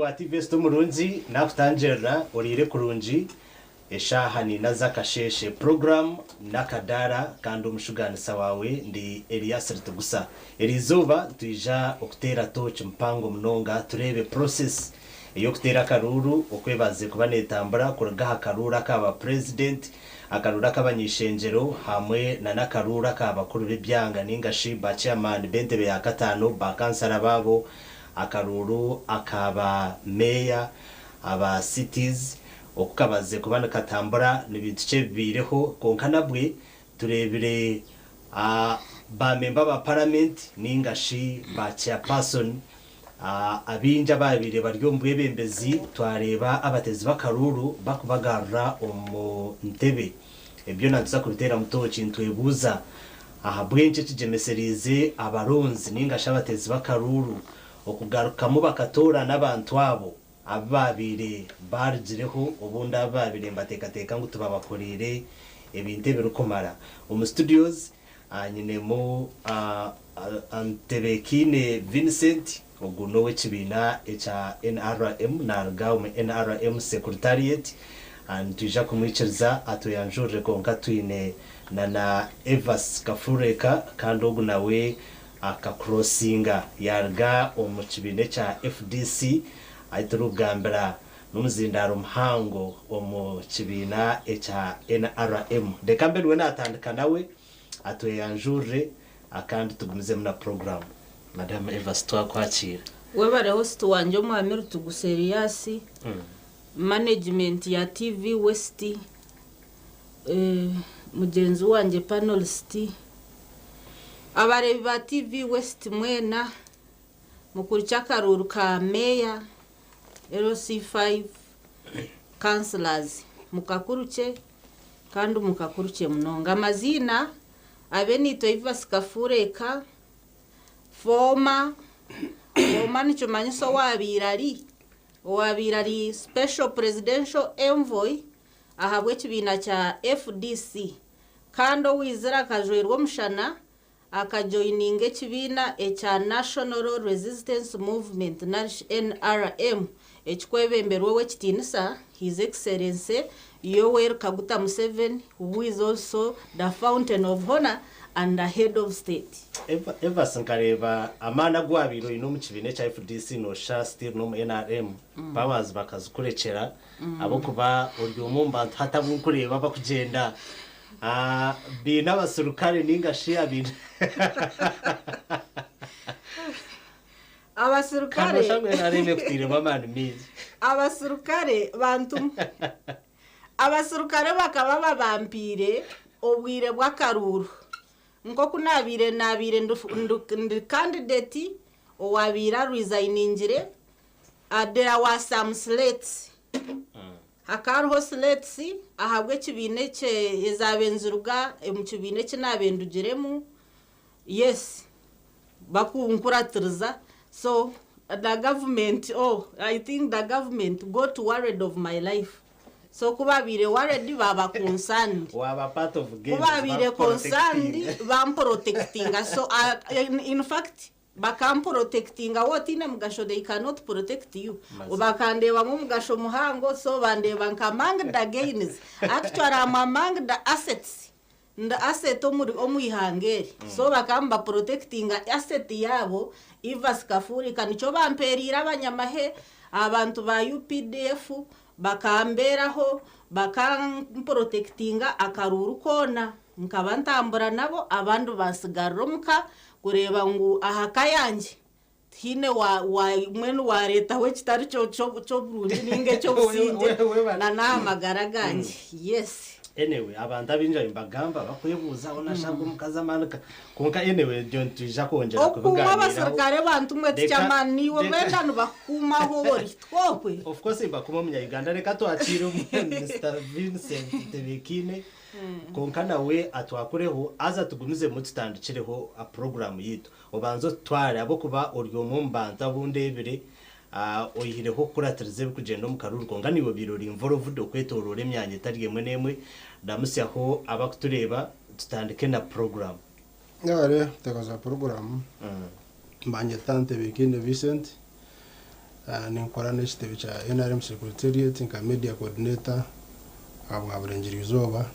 wa TV Stumurunzi nakutanjera orire kurunji eshahani nazakasheshe program nakadara kandi umushuganisa wawe ndi Elias Ritugusa erizuba tuija okutera touch mpango mnonga turebe process yo kutera karuru okwebaze kubanetambura kuragaha karura kaba president akarura kabanyishenjero hamwe na nakarura kabakuru b'ibyanga ningashi ba chairman bentebe ya katano ba kansara babo akaruru akaba meya aba cities okukabaze kubana katambura nibice bireho konkanabwe turebire ba member ba parliament ningashi ba chairperson abinja babire baryo mbwebembezi twareba abatezi bakaruru bakubagarra omu ntebe ebyo natuza kubitera mutoci ntwebuza bwenje kigemeserize abaronzi ningashi abatezi bakaruru okugaruka mu bakatora n'abantu abo ababire barjireho ubundi ababire mbatekateka ngo tubabakorere ebinte birukomara mu studios nyine mu Antebekine Vincent oguno w'ekibina echa NRM narga mu NRM secretariat and tuja kumwiciriza atoyanjure konka twine na Evas Kafureka kandi ogunawe akacrossinga yarga omukibine cha FDC aiturugambira numuzindaro mhango omukibina echa NRM dekambelwe natandika nawe atoyanjure akandi tugumize muna program. Madam Evas twakwakira webare host wanje Muhammed Rutuguse Elias management ya TV West mugenzi wanje panelist abarebi ba TV West mwena mukuri cyakaruru ka meya LC5 councillors mukakuruke kandi mukakuruke munonga amazina abenito Evas Kafureka former nicho manyiso wabirari special presidential envoy ahabwe kibina cha FDC kando wizera kajwerwo mushana akajoininge kibina echa National Resistance Movement NRM echikwebemberwe wekitinisa His Excellency Yoweri Kaguta Museveni, who is also the fountain of honor and the head of state. Eva sankareba amana gwabiro ino mukibine cha FDC no sha still no NRM babazi bakazukurekera abo kuba uryo mumba hatabukureba bakugenda bina basurukare ningashi abina abasurukare kamwe nareme kutire mamani mizi abasurukare bantu abasurukare bakaba babampire obwire bw'akaruru nko kunabire ndi candidate owabira resigningire there was some slates hakaro slates ahabwe kibine cye ezabenzuruga mu kibine cye nabendugiremu yes bakunkuratiriza so the government I think the government got worried of my life. So kubabire worried baba concerned. Waba part of game. Kubabire concerned bam protecting. So in fact bakam protecting what in mugasho they cannot protect you. Ubakande bamu mugasho muhango so bande bankamang the gains. Actually am among the assets. The asset omuyihangeri. So bakamba protecting asset yabo Evas Kafureka nico bamperira abanyamahe abantu ba UPDF bakamberaho bakamprotectinga akaruru kona nkabantambura nabo abantu basigaromuka kureba ngo ahakayanje hine wa mwenu wa leta we kitari cyo Burundi ninge cyo businde na namagara ganje yes. Anyway abantu abinja imbagamba bakwebuza onashaka umukazamanuka konka anyway don't tuja kongera kuvuganira abasirikare bantu mwe cyamani wo menda nubakuma ho bori twokwe of course bakuma munya Uganda reka twakira Mr. Vincent Tebekine konka nawe atwakureho aza tugumize mu tutandikireho a program yitu obanzo tware abo kuba oryo mu mbanta bundebere oyihireho kuratirize kugenda mu karuru konga niwe birori imvorovude kwetorora emyanya tariye mwenemwe ndamusyaho abakutureba tutandike na program yare tekaza program mbanye tante Bekine Vincent ninkora n'ekitebe kya NRM Secretariat nka media coordinator mwa Burengeri Izoba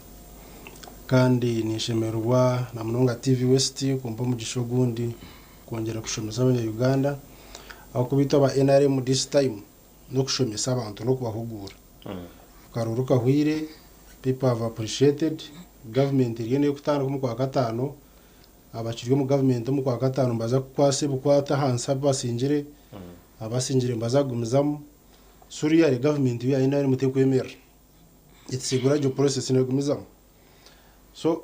kandi nishemerwa na Munonga TV West kumpa mugisho gundi kongera kushomesa abanya-Uganda aho kubita ba NRM this time no kushomesa abantu no kubahugura karuru kahwire people have appreciated government iriye kutanga mu kwa gatano abakiriye mu government mu kwa gatano mbaza kwase bukwata hansa basinjire abasinjire mbazagumizamo Suriya re government ya NRM mutekwemera itsigura jo process negumizamo so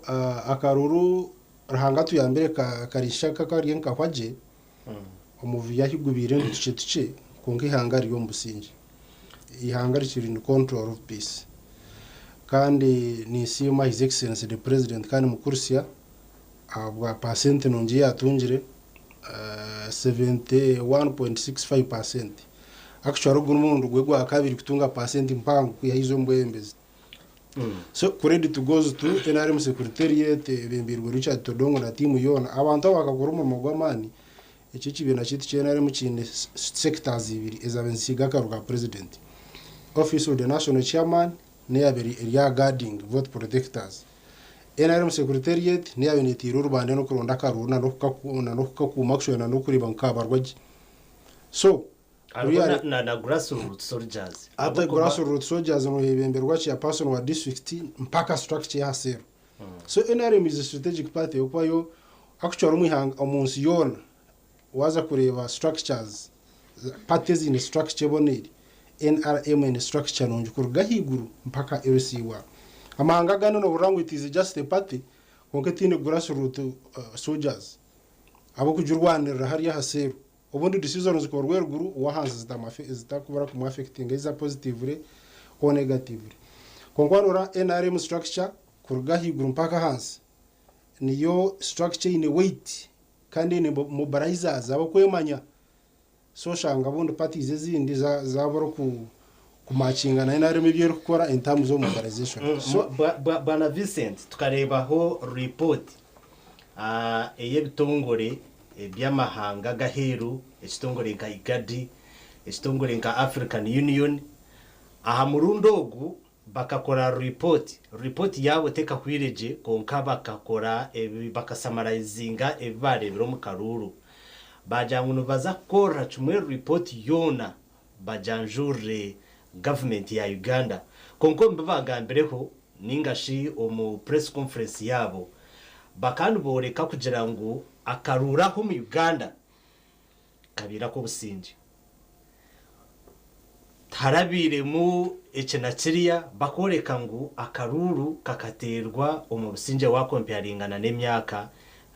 akaruru rahangatu ya mbere karishaka kariye nkakwaje umuvi yahigubire n'utuce konke hangari yo musingi ihangari kiri in control of peace kandi ni sima his excellency the president kandi mukursiya abwa percent nonje yatungire 71.65% actually gumuntu gwegwa kabiri kutunga percent mpango kuyahizo mbwembezi so credit to goes to NRM Secretariat bembirwa Richard Todongo na timu yona abantu bakakora mu gwamani iki kibina cyiti cyenare mu kindi sectors ibiri ezabensiga karuka president office of the national chairman neyabiri area guarding vote protectors NRM Secretariat neyabenitira urubande no kuronda karuna no kukumakshona no kuriba nkabarwaje so na grassroots soldiers ata grassroots soldiers no hebemberwa ya person wa district mpaka structure ya sero so NRM is a strategic party okwayo actually umuhanga omunsi yona waza kureba structures parties in structure boneri NRM in structure nonje kurugahiguru mpaka LC1 amahanga gano no burango it is just a party konketine grassroots soldiers abo kujurwanira hariya hasero ubundi decisions zikorwe ruguru wahanze zitakubara ku affecting is positively or negatively konkwanura NRM structure kurugahiguru mpaka hanze niyo structure in a weight kandi ni mobilizers abo kwemanya so shanga bundi parties ezindi zaboro ku matchinga na NRM byo gukora in terms of mobilization so bana Vincent tukarebaho report eyebitongore ebyamahanga gaheru ekitongore nka IGAD ekitongore nka African Union aha murundogu bakakora report yabo teka kwireje konka bakakora bakasamarizinga ebibarebero mu karuru bajanguno baza kora chumwe report yona bajanjure government ya Uganda konko mbabagambireho ningashi omu press conference yabo bakandi boreka kugira ngo akarura ho mu Uganda kabira ko businji tarabire mu ecenakiriya bakoreka ngo akaruru kakaterwa omu businje wa comparingana n'emyaka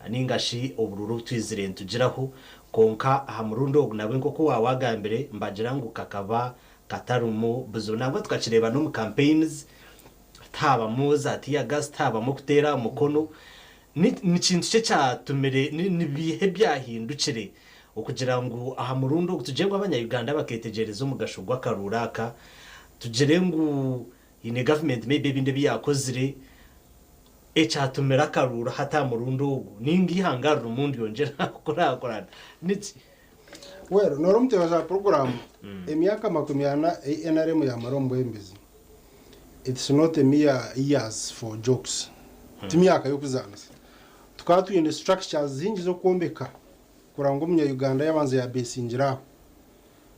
ningashi obururu twizire ntugiraho konka aha murundo nawe nkoko wawagambire mbagira ngo kakaba katarumu buzuna ngo tukakireba no mu campaigns taba muza atiya gas taba mu kutera umukono ni kintu cye cyatumire nibihe byahindukire ukugira ngo aha murundo tujengwa abanya-Uganda baketegereza mu gashugwa karuraka tugere ngo ine government maybe binde byakozire echatumira karura hata murundo ningi hangarura umundi yongera kurakora niki well noromte wa program emyaka makumyana NRM ya marombo embezi it's not a mere years for jokes timyaka yo kuzana tukatu in structures zingi zo kombeka kurango umunya-Uganda yabanze ya besingira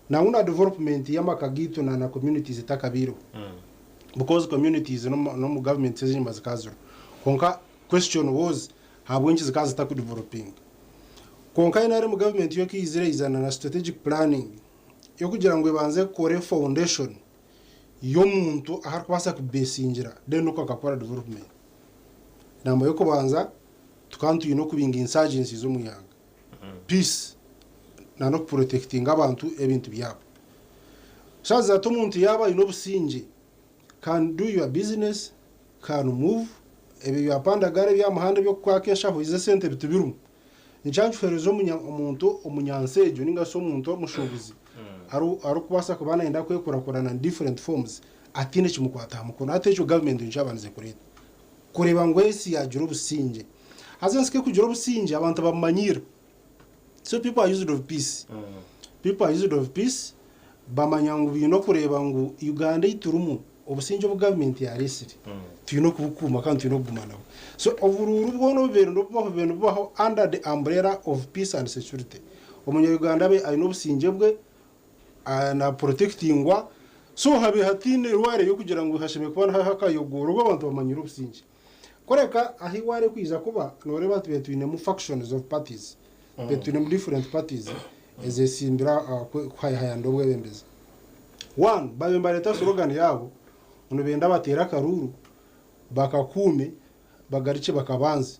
na una development y'amakagito na communities itakabiro because communities no mu government zimba zikazura konka question was habwenchi zikaza taku developing konka inare mu government yo kizire izana na strategic planning yo kugira ngo ibanze kore foundation yo muntu ahari kwasa ku besingira then uko akakora development namba yo kubanza tukantu yino kubinga insurgencies zo muyanga peace na no protecting abantu ebintu byabo shaza to muntu yaba ino businje can do your business can move ebi yapanda gare by'amahanda byo kwakesha huize sente bitubirumu nicyancu ferezo umuntu umunyansejo ninga so muntu mushobozi aru kubasa kubana enda kwekora na different forms atine kimukwata mukono atecho government nchabanze kureba ngo esi yagira ubusinje azenske kugira ubusinje abantu bamanyira so people are used of peace people are used of peace bamanya ngo bino kureba ngo Uganda iturumu obusinje bu government ya resiri tuyino kubukuma kandi tuyino kugumana so overuru bwono bibero baho under the umbrella of peace and security umunya Uganda be ayino businje bwe na protectingwa so habe hatine rware yo kugira ngo hashime kubana hakayogoro abantu bamanyira ubusinje koreka ahi ware kwiza kuba nore batuye tuyine mu factions of parties between different parties ezesimbira kwaya ndobwe bembeza one babemba leta slogan yabo uno benda batera karuru bakakume bagarice bakabanze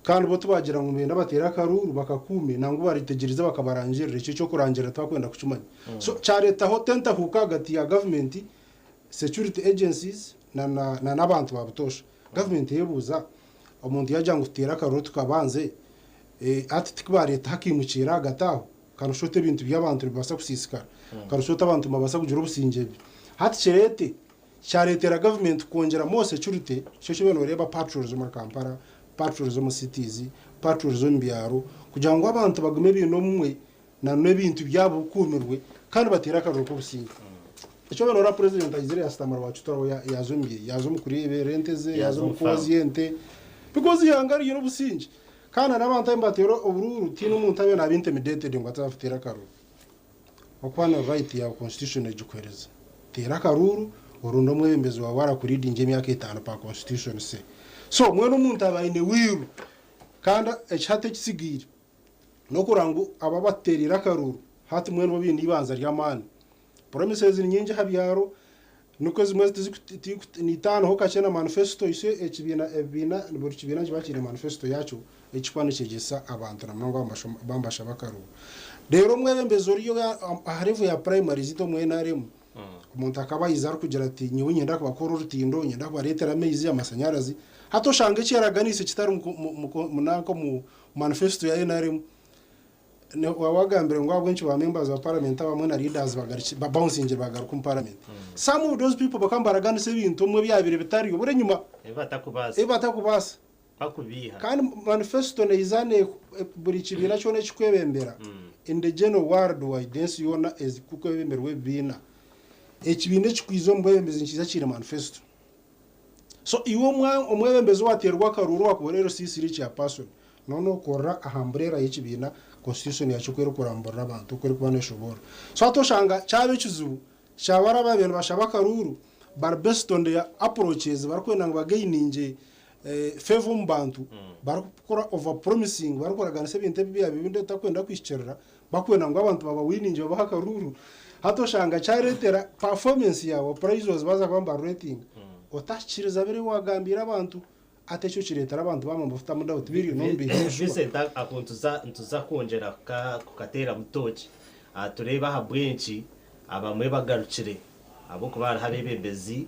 kandi bo tubagira ngo benda batera karuru bakakume nango baritegereza bakabarangirira cyo cyo kurangira twakwenda kucumanya so cha leta ho tenta huka gati ya government security agencies na nabantu babutosha government yebuza umuntu yajya ngo tera karuru tukabanze ati tikba leta hakimukira gataho kanushote ibintu by'abantu bibasa kusisikara kanushote abantu mabasa kugira ubusinge hati cherete charetera government kongera mo security cyo cyo reba patrols mu Kampala patrols mu cities patrols mu byaro kugira ngo abantu bagume bino mumwe na n'ebintu byabo kumirwe kandi batera akaruko businge icyo bano president Azire yastamara wacu toro yazo mukuri berenteze yazo mukoziyente because yangari no businge kana n'abantu imbatero ubururu tino umuntu abe na intimidated ngo atafitera akaruko okwana right ya constitution ejukwereza tera karuru urundo mwembezi wa wara kuridinge myaka 5 pa constitution se so mwe n'umuntu abayine wiru kanda echate kisigire no kurangu ababaterira karuru hati mwe no bindi ibanza ry'amani promises nyinje habyaro nuko zimwe ni tano ho kachena manifesto ise ekibina buri kibina kibakire manifesto yacu ekikwana kigesa abantu namwe bambasha bakaru rero mwebembezo riyo harevu ya primary zito mwe naremu umuntu akaba yizara kugira ati nyewe nyenda kubakora urutindo nyenda kubaretera amezi y'amasanyarazi hato shange cyaraganise kitari munako mu manifesto ya NRM ne wagambire ngo abwenci ba members of parliament abamwe na leaders bouncing bagaruka mu parliament some of those people bakambaraganise ibintu mwe byabire bitari ubure nyuma batakubasa bakubiha kandi manifesto ne izane buri kibina cyo ne kikwebembera in the general world wide dance yona is kukwebemberwe bina ekibine kikwizo mbwebembezi nkiza kire manifesto so iwo umwebembezi waterwa karuru wakorero sisiri cya person nono korra ahambirera y'ikibina constitution yacu kwero kurambura abantu kwero kubane shobora so atoshanga cyabe kizubu cyabara babene bashaba karuru barbestonde ya approaches barakwenda ngo bagaininge favor mbantu barakora over promising barakora ganise binte biya bibinde takwenda kwishyerera bakwenda ngo abantu baba wininge baha karuru hatoshanga cyaretera performance yawo prizes baza kwamba rating otashiriza bere wagambira abantu atecyo kiretera abantu bamwe bafite mudaho tubiri nombi Vincent akuntuza kongera kukatera mutoki tureba habwenci abamwe bagarukire abo kubara habebembezi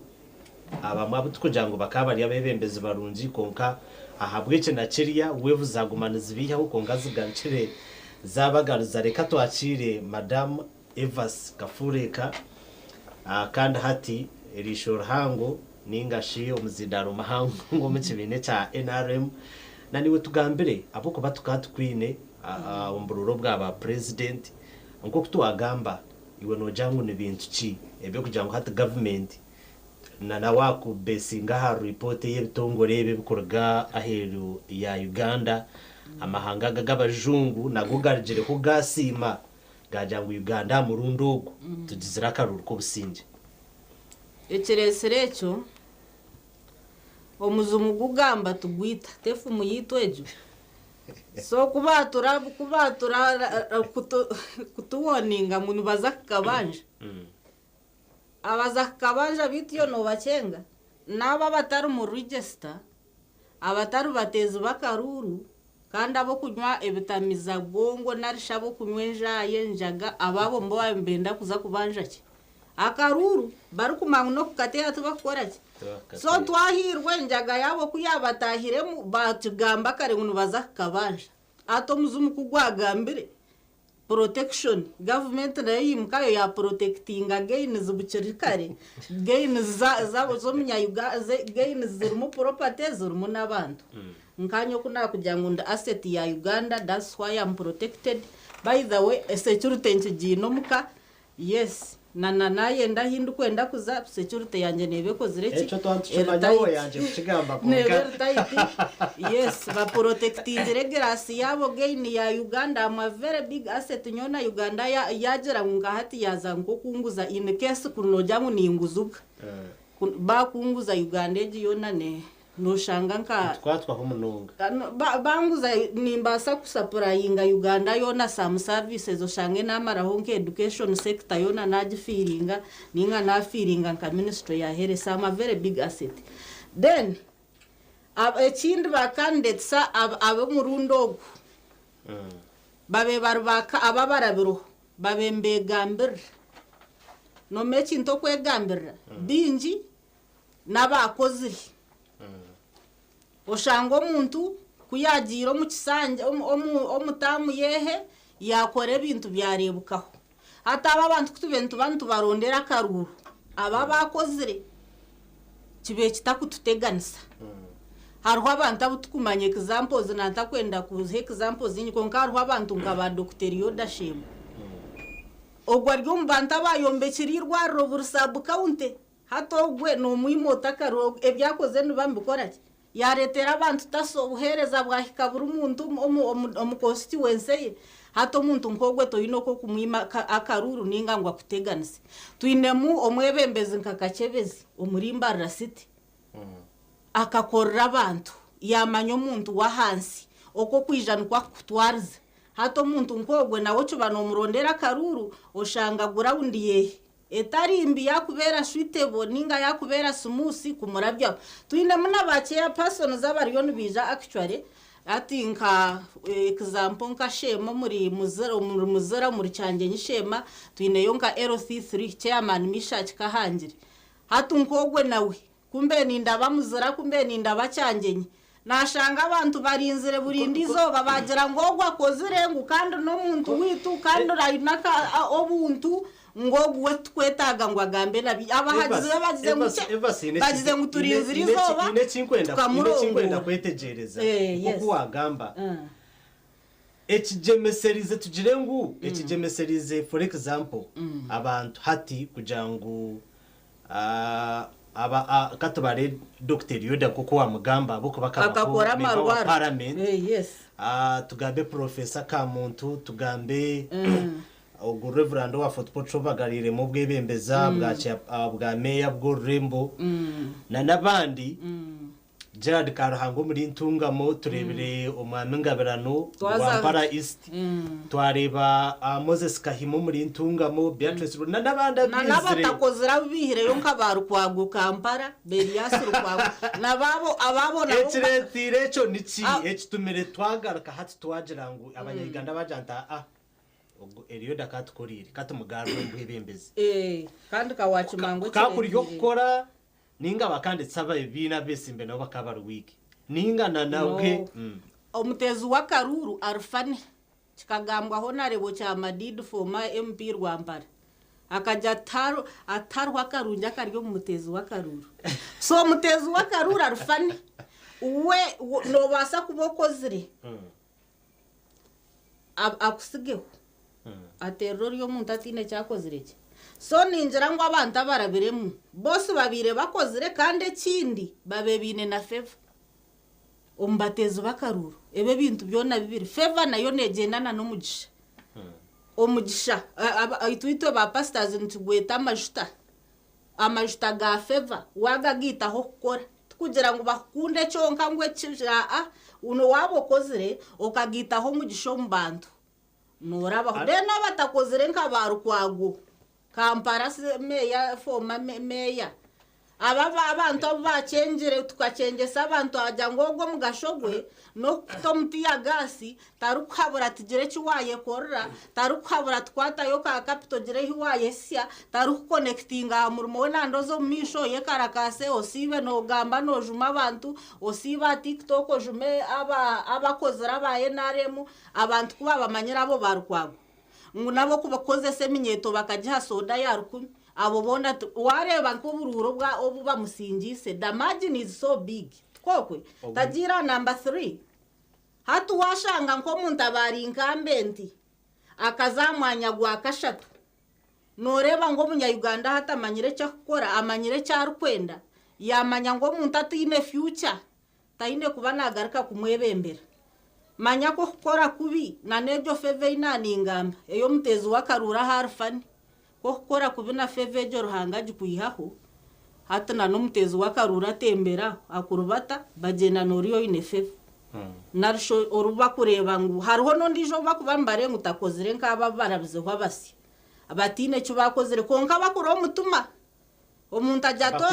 abamwe abutukugira ngo bakabari abebembezi barungi konka ahabwece na Kiriya wevu zagumana zibiha ukonga zigarukire zabagaruza reka twakire Madame Evas Kafureka kandi hati erishoro hango ningashi omuzidaro mahango ngo mu kibine cya NRM naniwe tugambire abo kuba tukatwine ombururo bw'aba president nko kutwagamba iwe no jangu n'ibintu ki ebyo kugira ngo hata government na wako besinga ha report y'ebitongore ebikorwa aheru ya Uganda amahanga g'abajungu nagugarigire ko gasima gajangu Uganda murundogo tugizira karuru ko businje ekireserecho omuzumu gugamba tugwita tefu muyitwejo so kubatura kutuwoninga muntu bazakabanje abazakabanja bityo no bacenga naba batari mu register abatari batezi bakaruru kandi abo kunywa ebitamiza bwongo narishabo kunywenja yenjaga ababo mbo bambenda kuza kubanja ki akaruru barukumangu no kukatera tubakora ki so twahirwe njaga yabo kuyabatahire mu batugamba kare ngo baza kabanja ato muzumu kugwagambire protection government nayo yimkayo ya protecting against bucirikare gains zabo zo munyayuga gains zirimo properties zirimo nabantu nkanyo kuna kugira ngo nda asset ya Uganda, that's why I'm protected. By the way, security nkigino muka yes naye ndahindu kwenda kuza security yanje nebe kozire ki echo twantushimanya yanje kugamba kuga yes ba protecting legacy yabo gain ya Uganda ama very big asset nyona Uganda yagera nga hati yaza ngo kunguza in case kunoja mu ninguzuka ba kunguza Uganda yona ne no shanga nka twatwa ho mununga banguza nimbasa kusupplyinga Uganda yona some services oshange namara honke education sector yona naji feelinga ninga na feelinga nka ministry ya here some very big asset then ekindi ba candidates abo murundo babe barubaka ababarabiro babe mbegambir no mechi ntokwe gambira binji nabakozi oshanga omuntu kuyagira mu kisanje omutamu yehe yakora ebintu byarebukaho hata abantu kutubentu bantu barondera karuru aba bakozire kibe kitakututeganisa hariho abantu abutukumanye examples nanta kwenda kuze examples nyiko nkarho abantu ngaba Dr. Yoda Shemu ogwa ryo mbanta bayombekirirwa robursabu kaunte hato gwe no mwimota karo ebyakoze nibambikora yaretera abantu tasobuhereza bwahika buri muntu constituency hato muntu nkogwe toyinoko kumwima akaruru ninga ngwa kuteganise twinemu omwebembezi nkakachebezi omurimba city akakorra abantu yamanyo muntu wa hansi oko kwijana kwa kutwariza hato muntu nkogwe nawo cyo banomurondera karuru oshanga ground ye etarimbi yakubera suitable ninga yakubera sumusi kumurabya twine muna bakeya person zabariyo nibija actually atinka example nka shema muri muzera muri cyange nyishema twine yonka LC3 chairman Mishach Kahangire hatu nkogwe nawe kumbe ninda bamuzera kumbe ninda bacyangenye nashanga abantu barinzire burindi izoba bagira ngo gwakozire ngo kandi no muntu witu kandi rayinaka obuntu ngo gwe twetaga ngo agambe nabi abahagize bagize ngo turinzire izoba ine 50 kwetegereza kuko wagamba ekijemeserize tugire ngo ekijemeserize for example abantu hati kujangu aba katubare Dr. Yoda kuko wa mugamba buko bakakora amarwara parliament yes tugambe professor Kamuntu tugambe ogo reverend wa football bagarire mu bwebembeza bwa meya bwo Rembo na nabandi Gerard Karuhango muri ntungamo turebere umwami ngabirano wa Para East twareba Moses Kahimo muri ntungamo Beatrice na nabanda bizire nabatakozira bihire yo nkabaru kwagu Kampala Belias rukwagu nababo ababo nabo ekiretire cyo niki ekitumire twagaruka hati twagira ngo abanyarwanda bajanta Eliyo dakatukorire katumugaro mbwebembeze kandi kawachimango kakuri yo gukora ninga bakanditsa bayibina besimbe nabo bakabara wiki ninga nawe omutezi wa karuru arfane kikagambwa ho narebo cya Madid former MP Rwampara akaja atarwa karunja karyo mutezi wa karuru so mutezi wa karuru arfane we no basa kubokozire akusigeho aterror yo muntu atine cyakozire ki so ninjira ngo abantu barabiremu bose babire bakozire kandi kindi babebine na Favor ombatezi bakaruru ebe bintu byona bibiri Favor nayo negendana no mugisha omugisha itwito ba pastors ntugweta amajuta ga Favor wagagitaho gukora kugira ngo bakunde cyonka ngwe kijaa uno wabokozire okagitaho mugisha mbantu noraba dena batakozire nkabaru kwago Kampala meya former meya abantu bacengere tukacengesa abantu ajya ngogo mugashogwe no tomti ya gasi tarukhabura tugire kiwaye korra tarukhabura twata yo ka capital gire hiwaye sia taruconnectinga murimo nandozo misho ye karakase osibe no gamba no juma abantu osiba TikTok ojume abakozera baye naremu abantu kuba bamanyira abo barukwago ngunabo kubakoze seminyeto bakajiha soda ya 10 abo bonda wareba nkubururo bwa obu bamusingise the margin is so big kokwe tagira number 3 hatu washanga nko muntu abari inkambenti akazamwanya gwa kashatu noreba ngo umunya-Uganda hatamanyire cyo gukora amanyire cyarikwenda yamanya ngo umuntu atine future taine kuba nagaruka kumwebembera manya ko gukora kubi na nebyo feve inaningamba eyo mutezi wakarura harfani ko gukora kubi na feve ejo ruhangaje kuyihaho hata na n'umutezi wakarura tembera akurubata bagena noriyo ine feve narisho oruba kureba ngo hariho n'undi jo bakubambare ngutakozire nk'aba barabize hwabasi abatine cyo bakozire konka bakuro mutuma omuntu ajato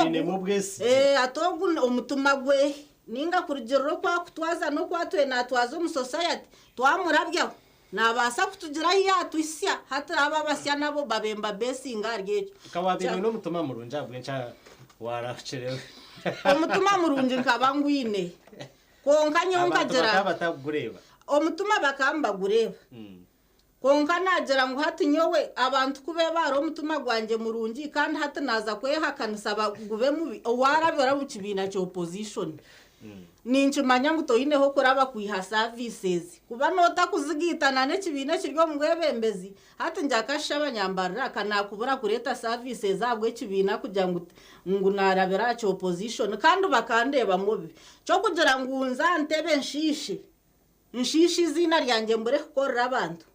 atogu omutuma gwe ninga kurugero kwa kutwaza no kwatwe natwazo mu society twamurabya nabasa kutugira yatwisya hata aba basya nabo babemba besinga aryecho kawabiri no mutuma murunja bwencha waracherewe omutuma murunji nkabangwine konka nyonka jera batagureba omutuma bakamba gureba konka najera ngo hati nyowe abantu kube baro omutuma gwanje murunji kandi hati naza kwehakanisa bagube mubi warabera mu kibina cyo opposition ninchimanya ngo toyineho kuraba kuiha services kuba nota kuzigitana ne kibina kiryo mugwebembezi hati njakasha abanyambarira kana kubura kureta services zabwe kibina kujya ngo narabera cyo opposition kandi bakandeba mubi cyo kugira ngo unza ntebe nshishi izina ryanjye mbure kukorera abantu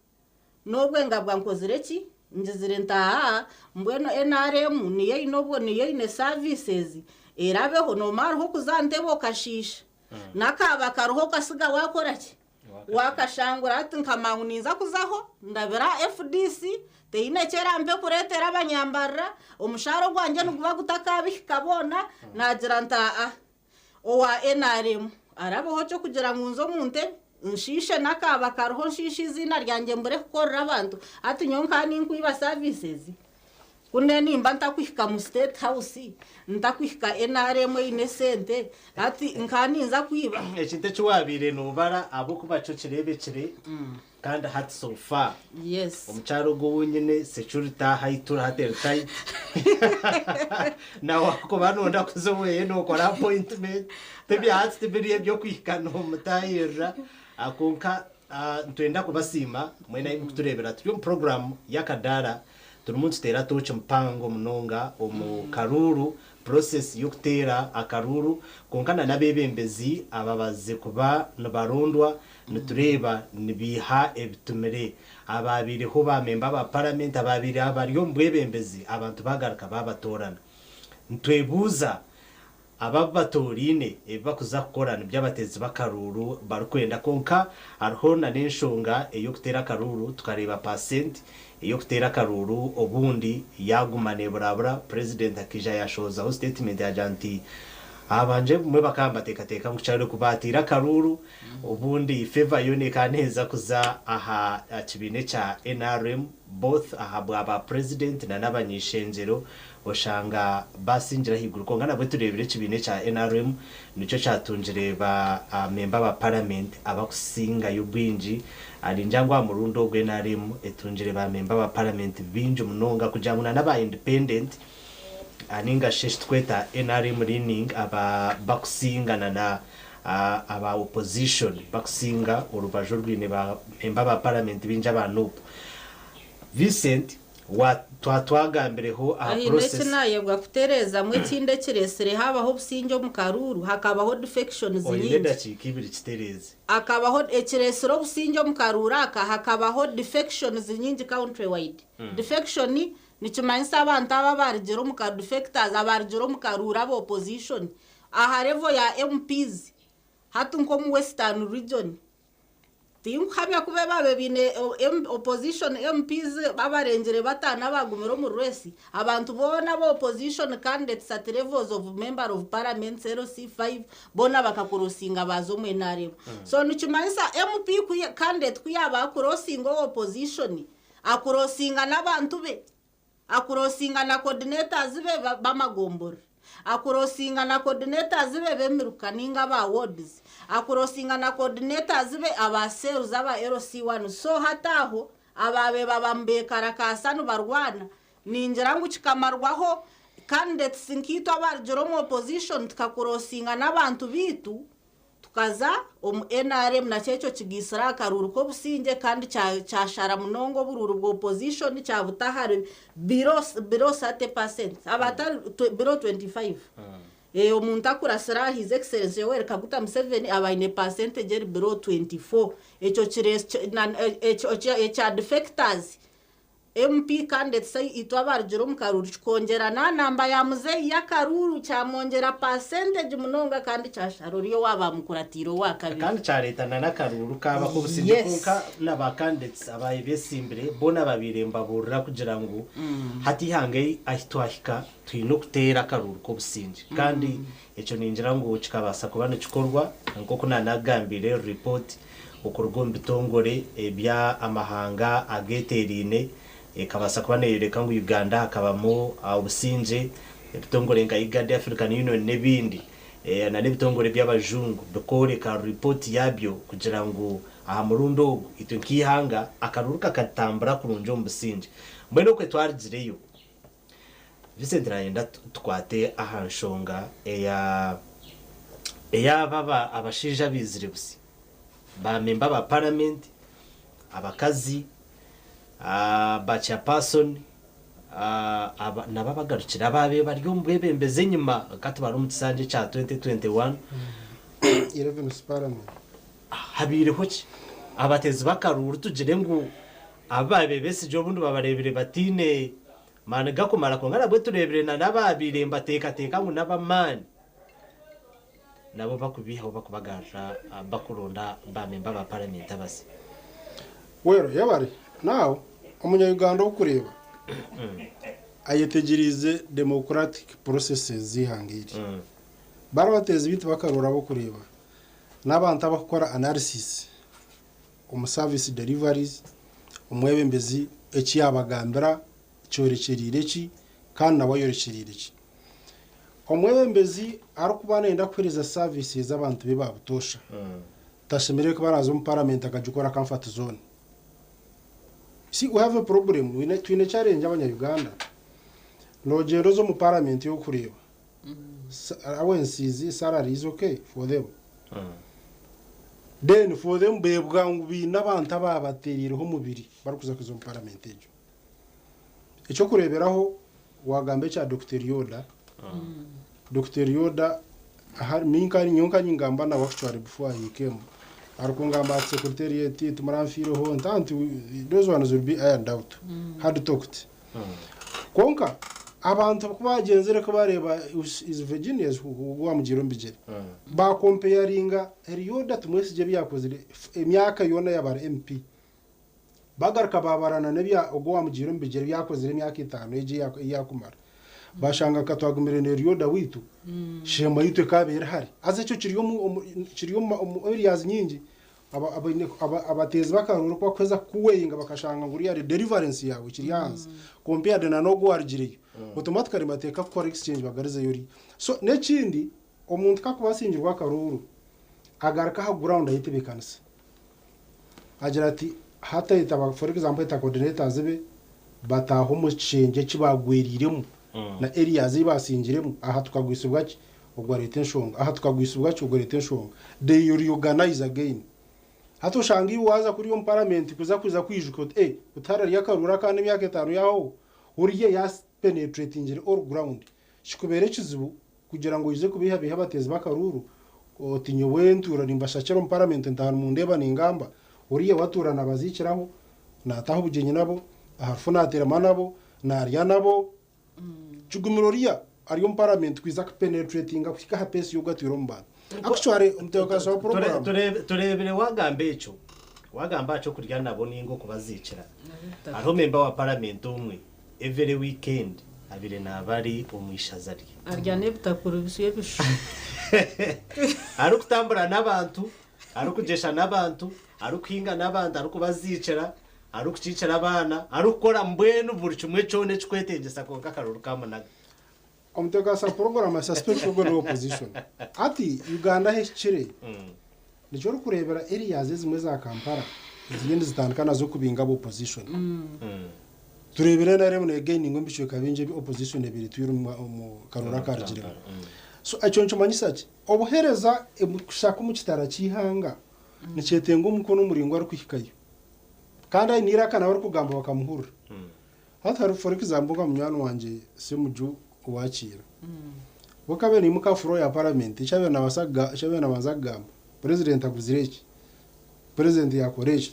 nobwe ngabwa nkozire ki njizire ntaha mbweno NRM niye inobwo niye ine services erabeho no marho kuzantebo kashisha nakaba karuho kasiga wakora ki wakashangura ati nkamanguninza kuzaho ndabera FDC teine kera mbe kuretera abanyambarira umusharo gwanje nuguba gutakabikabona nagira ntaha owa NRM arabeho cyo kugira ngo unzo munte nshishe nakaba karuho nshishi izina ryanjye mbure kukorera abantu ati nyonka ninkwiba services kune nimba ntakwihika mu state house ntakwihika NRM ine sente ati nkaninza kwiba ekinte cywabire nubara abo kubaco kirebekire kandi hati so far yes omucharo go nyine security haitura hatel tight na wako banonda kuzowe no kora appointment tebi hati tebiriye byo kwihika no mutayira akonka ntwenda kubasima mwena kuturebera turi mu program yakadara turumunsi tera toche mpango mnonga omu karuru process yo kutera akaruru konkana nabebembezi ababaze kuba nabarondwa nutureba nibiha ebitumere ababiri ho bamemba ba parliament ababiri abari yo mbwebembezi abantu bagaruka babatorana ntwebuza ababatorine bakuza kukorana by'abatezi bakaruru barukwenda konka arho na nenshonga eyo kutera karuru tukareba percent iyo kutera karuru obundi yagumane burabura president akija yashoza ho statement ya janti abanje mwe bakamba teka mu cyaro kubatira karuru obundi favor yone kaneza kuza aha kibine cha NRM both aha bwa president na nabanyishenzero oshanga basinjira higuru kongana bwe turebire kibine cha NRM nico cyatunjire ba member ba parliament abakusinga y'ubwinji ari njangwa mu rundo gwe NRM etunjire ba member ba parliament binje munonga kujanguna naba independent aninga sheshtweta NRM running aba bakusinga na aba opposition bakusinga urubajo rwine ba member ba parliament binje abantu Vincent twatwagambireho a process ahine kutereza mwe kinde kiresere habaho businjo mu karuru hakabaho defections nyingi ndakikibiri kitereze akabaho ekiresero businjo mu karura hakabaho defections nyingi country wide defection ni kimanyisa abantu ababarigero mu ka defectors abarigero mu karura abo opposition aha level ya MPs hatunko mu western region Tinkhamya kube babe bine opposition MPs babarengere batana bagumiro mu resi abantu bona bo opposition candidates at levels of member of parliament 0C5 bona bakakurosinga bazo mu NRM so nikimanisa MP ku candidate kuyaba kurosinga opposition akurosinga nabantu be akurosinga na coordinators be bamagombora akurosinga na coordinators be bemiruka ninga ba wards akurosinga na coordinators be aba sales aba LC1 so hataho ababe babambe karakasanu barwana ninjira ngo kikamarwaho candidates nkito abarjoro mu opposition tukakurosinga nabantu bitu tukaza omu NRM na cyeco kigisira akaruru ko businge kandi cyashara munongo bururu bwo opposition cyabutahari biro 30% abatari biro 25 omuntu akurasira his excellence Yoweri Kaguta Museveni abaine percentage eri biro 24 eco echa defectors MP candidates itwabarjiro mu karuru kongera na namba ya muzeyi ya karuru cyamongera percentage munonga kandi cyasharuriyo waba mukuratiro wakabiri kandi cyaretana n'akaruru kaba ko businje konka n'aba candidates abaye besimbire bona babiremba burira kugira ngo hatihange ahitwahika twino kutera akaruru ko businje kandi eco ninjira ngo kikabasa kubana cikorwa ngo kunanagambire report ukurugomba bitongore ebya amahanga ageterine kabasa kubanereka ngo Uganda hakabamo ubusinje bitongore nga igade African Union nebindi na nebitongore by'abajungu dokoreka report yabyo kugira ngo aha murundo ito nkihanga akaruruka katambura kurunjo mu businje mbene kwe twarizireyo Vincent Rayenda twate ahanshonga baba abashija bizire busi ba member ba parliament abakazi ba chairperson nababagarukira ababe baryo mbebembeze nyuma katubara umutsanje cha 2021 11 parliament habire hoki abatezi bakaruru tugire ngo ababe bese jo bundu babarebere batine mane gakumara ko ngarabwe turebere na nababire mbateka ngo nabamani nabo bakubiho bakubagaja bakuronda ba member ba parliament abasi wero yabari now umunyayuganda ukureba ayetegirize democratic processes zihangiri barabateza ibiti bakarura bo kureba n'abantu abakora analysis service deliveries umwebembezi ekiyabagambira cyorekerire kandi nabayorekerire umwebembezi arukubana enda kwiriza services z'abantu be babutosha tashemere ko barazo mu parliament akajukora comfort zone. See, we have a problem. We need to challenge abanyayuganda. Logero zo mu parliament yo kureba. Awensizi salary is okay for them. Then for them bebwa ngubi n'abantu ababateriraho mubiri barukuza kuzo mu parliament ejo. Icyo kureberaho wagambe cha Dr. Yoda. Dr. Yoda har minkari nyonka nyingamba na actually before he came. Arukungamba secretariat tumuramfiro ho ntanti those ones will be ironed out. Had talked. Konka abantu kubagenzere ko bareba is Virginia's wa mugiro mbigere. Ba comparinga Yoda tumwesije byakozire emyaka yona y'abara MP. Bagarka babarana nebya ogwo wa mugiro mbigere byakozire emyaka 5 eje yakumara. Bashanga katwagumire ne Yoda witu. Shema yitwe kabere hari. Aze cyo kiriyo mu areas nyingi abatezi bakaruru kwa kweza kuweinga bakashanga nguri ya deliverance yawe kiri hanze compared na no gwarigiriyo automatically mateka for exchange bagarize yuri so nekindi omuntu kakubasingirwa karuru agaraka ha ground ayitebekanisa agira ati hata itaba for example ita coordinators be bataho mu cenge kibagweriremo na areas ibasingiremo aha tukagwisubwa ki ubwo retention aha tukagwisubwa ki ubwo retention they reorganize again hato shangi waza kuri yo parliament kuza kwijuka utarari yakarura kandi imyaka 5 yaho uriye ya penetrating all ground shikubere kizibu kugira ngo ize kubiha bateza bakaruru otinyo wentura nimbashakira mu parliament ntano mu ndeba n'ingamba uriye waturana bazikiraho nataho bugenye nabo ahafu natera manabo narya nabo chugumiroriya ari mu parliament kwiza penetrating akika hapesi yo gatiro mbana actually umtekaso program turebere wagambe eco wagamba cyo kurya nabo ningo kubazikira aho member wa parliament umwe every weekend abire nabari umwishazari arya nebutakuru bisuye bishu ari kutambura nabantu ari kujesha nabantu ari kwinga nabantu ari kubazikira ari kucicara abana ari gukora mbwenu buri kimwe cyone cywetegesa ko kakaruru kamanaga umtekaso program asa special go opposition ati Uganda hechire nicho kurebera areas zimwe za Kampala izindi zitandukana zo kubinga opposition turebera na remwe again ngo mbishoka binje opposition ebiri tuyuru mu karura karigire so acho nchomanyisa ki obuhereza kushaka mu kitara kihanga nicetenga umukono muringo ari kwihikayo kandi nira kana bari kugamba bakamuhura hata for example nga munywani wanje semuju uwakira wakabe ni mukafuro ya parliament chabe na bazagamba president akuzireki president yakoresha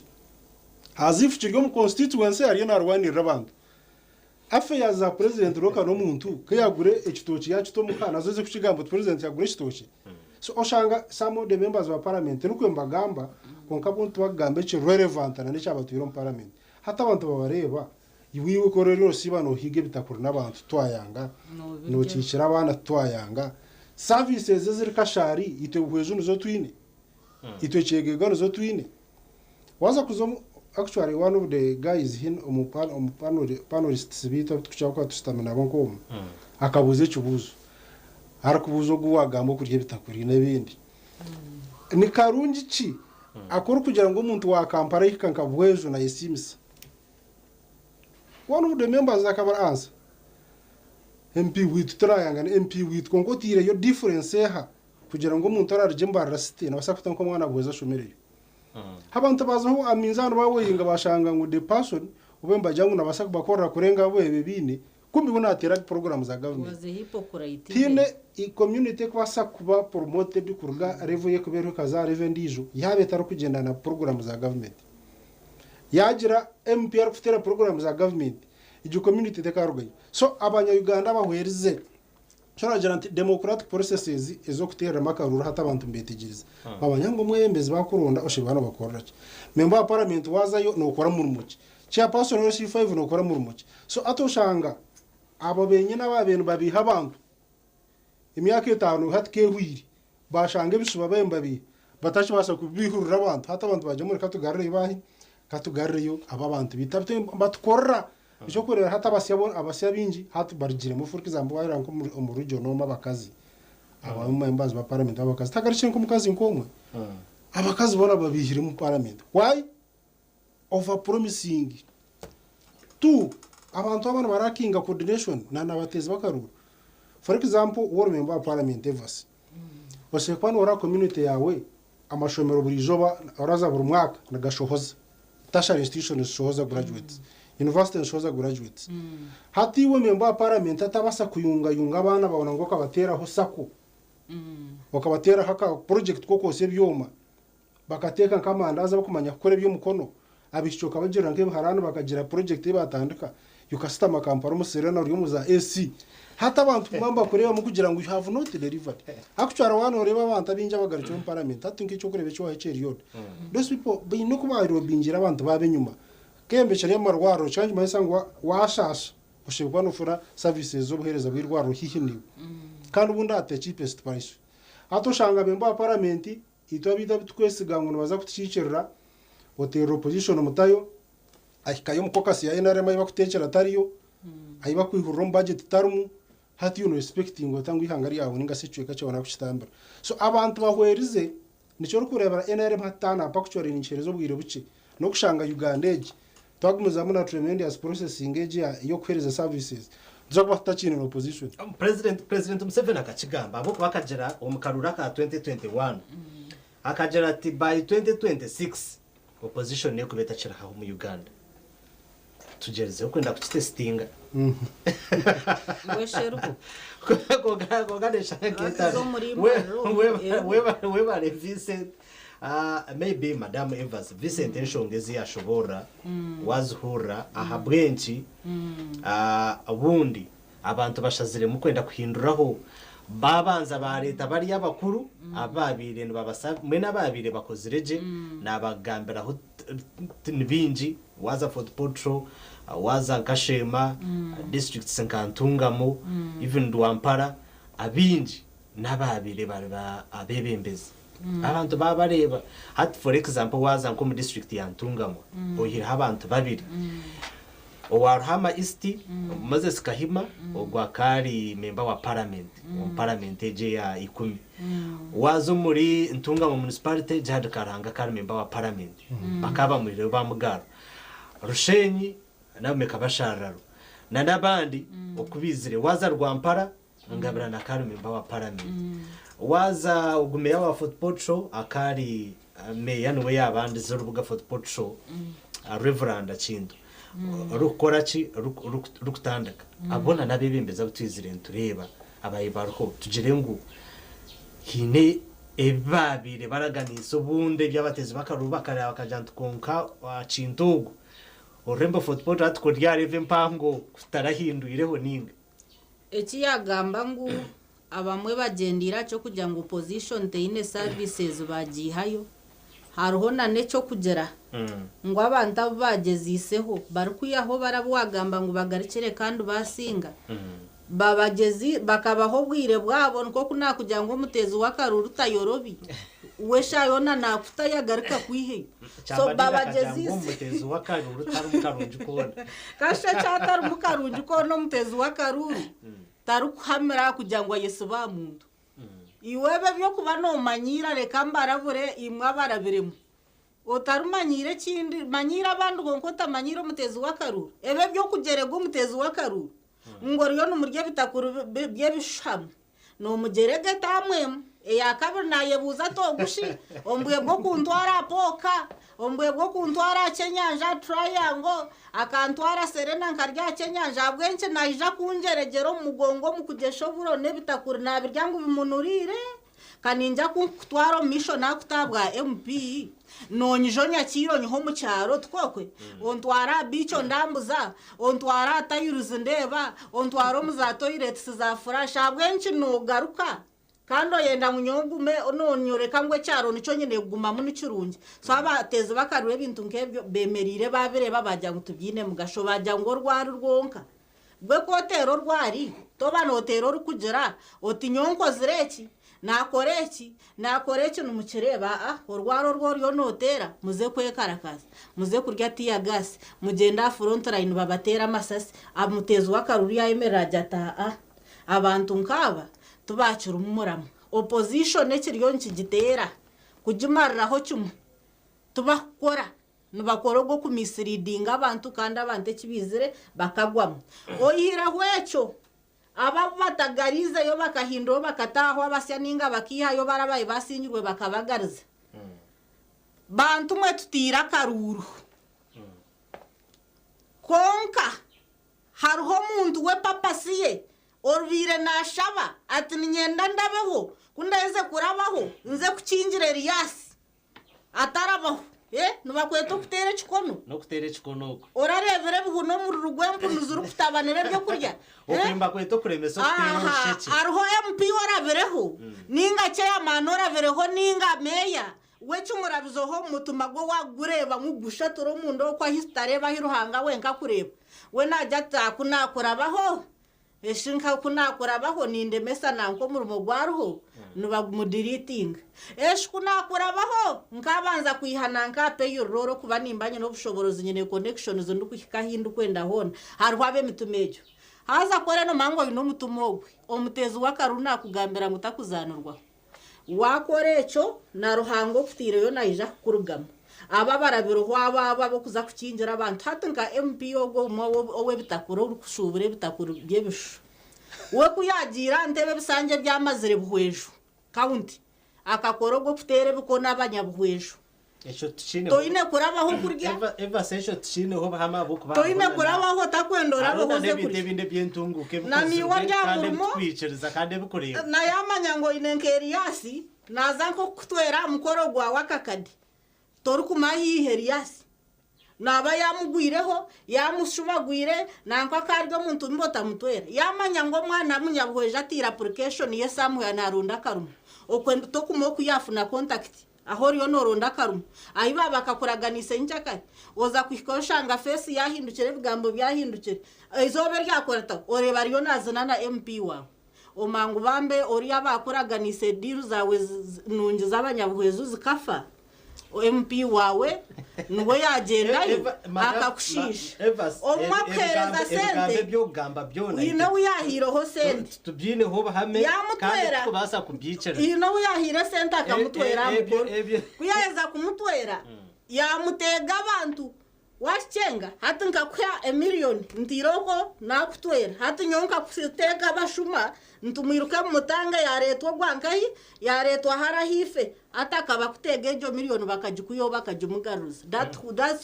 azif kiryo mu constituency ari na rwanira abantu afeya za president roka no muntu kayagure ekitoki yacu to mukana zoze kukigambo president yagure ekitoki so oshanga some of the members of parliament nuko mbagamba konka buntu bagambe ki relevant na ne cyabatuiro mu parliament hata abantu babareba iwiwe ko rero siba no hige bitakuru n'abantu twayanga no cicira abana twayanga services ziri kashari ite buhezo nuzo twine ite chegega nuzo twine waza kuzomu actually one of the guys hin panelists bita tuchakwa tustamina bonko akabuze cyubuzo arakubuzo guwagambo kurye bitakuri n'ibindi ni karungi ki akora kugira ngo umuntu wa kampara ikanka bwejo na yesimisa one of the members akabara answer MP with triangle and MP with konkotire yo difference ha kugira ngo umuntu ararje mbarara site na basakuta ko mwana bweza shomereye abantu bazaho aminzano bawoyinga bashanga ngo the person ubemba jangu na basaku bakora kurenga bwebe bine kumbi bona atera program za government waze hypocrite tine I community kwasa kuba promoted kurga revuye kubera kaza revendijo yabe taro kugenda na program za government yagira MPR kufitera program za government iju community tekarugaye so abanya Uganda bahwerize cyaragira democratic processes ezo kutera makarura hata abantu mbetigiriza abanyango mwembezi bakurunda oshibana bakora ki member parliament wazayo no kora mu rumoki chairperson wa C5 no kora mu rumoki so atoshanga abo benye n'ababenu babiha abantu imyaka 5 hatke hwiri bashanga bisuba bembabi batashi basa kubihurura abantu hata abantu baje muri katugarire bahi katugarire aba bantu bitabye batukora icyo kurera hata abasya bingi hatu barigire mu for example bayira nko mu region no mabakazi aba members ba parliament abakazi tagarishye nko mukazi nkomwe abakazi bona babihire mu parliament why over promising tu abantu abana barakinga coordination na nabatezi bakarura for example war member of parliament evas bose kwano ora community yawe amashomero buri joba oraza buri mwaka na gashohoza tertiary institutions shohoza graduates university shohoza graduates hati we member of parliament atabasa kuyunga abana babona ngo kabatera ho sako bakabatera haka project koko se byoma bakateka nkamandaza bakumanya gukora byo mukono abishoka bagira nke harana bakagira project batandika yukasitama kampara umuserena uri muza AC hata abantu mamba kureba mu kugira ngo you have not delivered actually wano reba abantu abinja bagaricyo mu parliament atinke cyo kureba cyo hacheri yode those people bino kuba bingira abantu babe nyuma kembe cyane amarwaro change mayisangwa washasha ushibwa no fura services zo buhereza bwirwaro hihiniwe kandi ubundi ate cheapest price atoshanga bemba parliament itobida bitwesigango baza kuticirira hotel opposition mutayo ahikayo mukokasi ya NRM bakutekera tariyo ayiba kwihurira mu budget tarumu hati you respecting otangu ihangari yawe ninga secweka cyo wana kuchitambara so abantu bahwerize nicyo rukurebera NRM hatana pakuchore nincherezo bwire buce no kushanga Ugandage twagumuza muna tremendous processing age yo kwereza services nzakwa tutachine no opposition president Museveni akachigamba abo bakagera umukarura ka 2021 akagera ati by 2026 opposition ne kubeta chira ha mu Uganda tugereze ukwenda kukitestinga wesheruko koganisha zo muri we bare Vincent maybe Madam Evans Vincent enshongezi yashobora wazhura ahabwenchi abundi abantu bashazire mu kwenda kuhinduraho babanza ba leta bari abakuru ababire babasaba mwe nababire bakozireje nabagambira ho binji waza for patrol waza Kashema district Sankantungamo even Dwampara abinji nababire bari abebembezi abantu babareba hat for example waza nko mu district ya Ntungamo ohira abantu babiri owarhama isti Moses Kahima ogwakari member wa parliament eje ya 10 wazo muri Ntungamo municipality Jihad Karanga kari member wa parliament bakaba muri bamugara Rushenyi na mekabashararo na nabandi okubizire waza Rwampara ngabira na kari member wa parliament waza ugume ya football show akari meya niwe yabandi z'urubuga football show Reverend Chindo rukora ki rukutandaka abona nabibimbeza butwizire tureba abayibaruko tugire ngo hine ebabire baraganisa ubunde by'abatezi bakarubaka bakajanta konka Chindogo orembo football atko ryareve mpango kutarahinduireho ninga eki yagamba ngo abamwe bagendira cyo kugira ngo opposition teine services bagihayo hariho na neco kugera ngo abantu bageziseho barikuyaho barabwagamba ngo bagarikire kandi basinga babagezi bakabaho bwire bwabo nko kunakugira ngo mutezi wakaruru tayorobi weshayona nakutayagarika kwihe so babagezi mutezi wakaruru tarukarunji kona kasha cyatari mukarunji kono mutezi wakaruru tarukuhamira kugira ngo Yesu bamuntu iwebe byo kuba no manyira reka mbarabure imwa barabiremo otarumanyire kindi manyira abandu gonkota manyira mutezi wakaruru ebe byo kugerega umutezi wakaruru ngo riyo numurye bitakuru bye bisham no mugerege tamwe yakabiri nayebuza to gushi ombuye bwo kuntwara poka ombuye bwo kuntwara Kenyanja triangle akantwara Serena nkarya Kenyanja bwenche naija kungeregero mugongo mukugesho buro nebitakuru nabiryangu bimunurire kaninja kutwara mission akutabwa MP nonyijonya kiro nyiho mu cyaro twokwe ontwara bicho ndambuza ontwara tayuruze ndeba ontwara mu za toilets za furasha bwenchi nugaruka kando yenda munyongume nonyoreka ngwe cyaro nico nyene guma mu nicurunje so abateze bakarure bintu nkebyo bemerire babire babajya gutubyine mugasho bajya ngo rwari rwonka bwe kotero rwari toba notero rukugera otinyonko zireki nakoreki numukireba urwaro rwo ryo notera muze kwekarakaza muze kurya tiya gas mugenda front line babatera amasasi amutezi wakaruri yayemerera jata abantu nkaba tubacura umuramo opposition ekiriyo nkigitera kujimariraho cyumwe tubakora nubakora go kumisleadinga abantu kandi abantu ekibizire bakagwamo oyira hwecho aba batagarize yo bakahindura bakataho abasya ninga bakihayo barabaye basinyirwe bakabagariza bantu mwe tutira karuru konka hariho muntu we papasiye orvire nashaba ati nyenda ndabeho kundeze kurabaho nze kukingira Elias atarabaho nubakweto kutere chikono no kutere chikono orarebere buno mu rugwempu nuzuru kutabanere byo kurya okimba kweto kuremeso kutere sheke arho MP orabereho ninga cya manora vereho ninga meya wecu murabizoho mutumago wagureba mugusha toro mundo kwa histare bahiruhanga wenka kureba we najata kunakurabaho eshinka kunakurabaho ninde mesa nanko murumo gwaruho nubagumudiriting kunakurabaho nkabanza kuyihananka pe yororo kuba nimbanye no bushoborozi nyene connection zo ndukikahindu kwenda hona harwa abe mitumejo haza kore no mango ino mutumogwe omutezi wakaruna kugambira mutakuzanurwa wakorecho na ruhango kutire yo naija kurugama aba barabiroho aba bo kuza kukingira abantu hatanka MP ogo owe bitakuro kushubure bitakuro byebisho we kuyagira ntebe bisange byamazire buhwejo county akakorogo kutere bikona abanyabuhwejo echo tshine toine kurabaho kurya eva sesho tshine ho bahama bukuba toine kurabaho takwendora bohoze kurya binde byentungu ke nani waryamurumo kwicereza kandi bikoreye na yamanya ngo Elias naza nko kutwera mukoro gwa wakakadi torukumahi Elias naba yamugwireho yamushubagwire nanko akaryo muntu mbota mutwera yamanya ngo mwana munyabuhweje atira application yesamu ya narunda karumo okwenda tokumoku yafuna contact aho riyo noronda karumo ayiba bakakuraganise njaka oza kwikoshanga face yahindukire bigambo byahindukire izobe ryakorata oreba riyo nazana na MP wawe omangu bambe oriya bakuraganise diru zawe nungi z'abanyabuhwezu zikafa MP wawe nuwe yagendayo akakushisha omwakereza sente byo gamba byona ino yahiroho sente tubyine ho bahame kandi kubasa kubyicera ino yahire sente akamutwera mukoro kuyaheza kumutwera yamutega abantu wachenga hati nkakuya emiliyoni ntiroko nakutwera hati nyonka kuteka bashuma ntumwiruke mutanga yaretwa gwankahi yaretwa harahife atakaba kutega ejo miliyoni bakajikuyo bakajumugaruza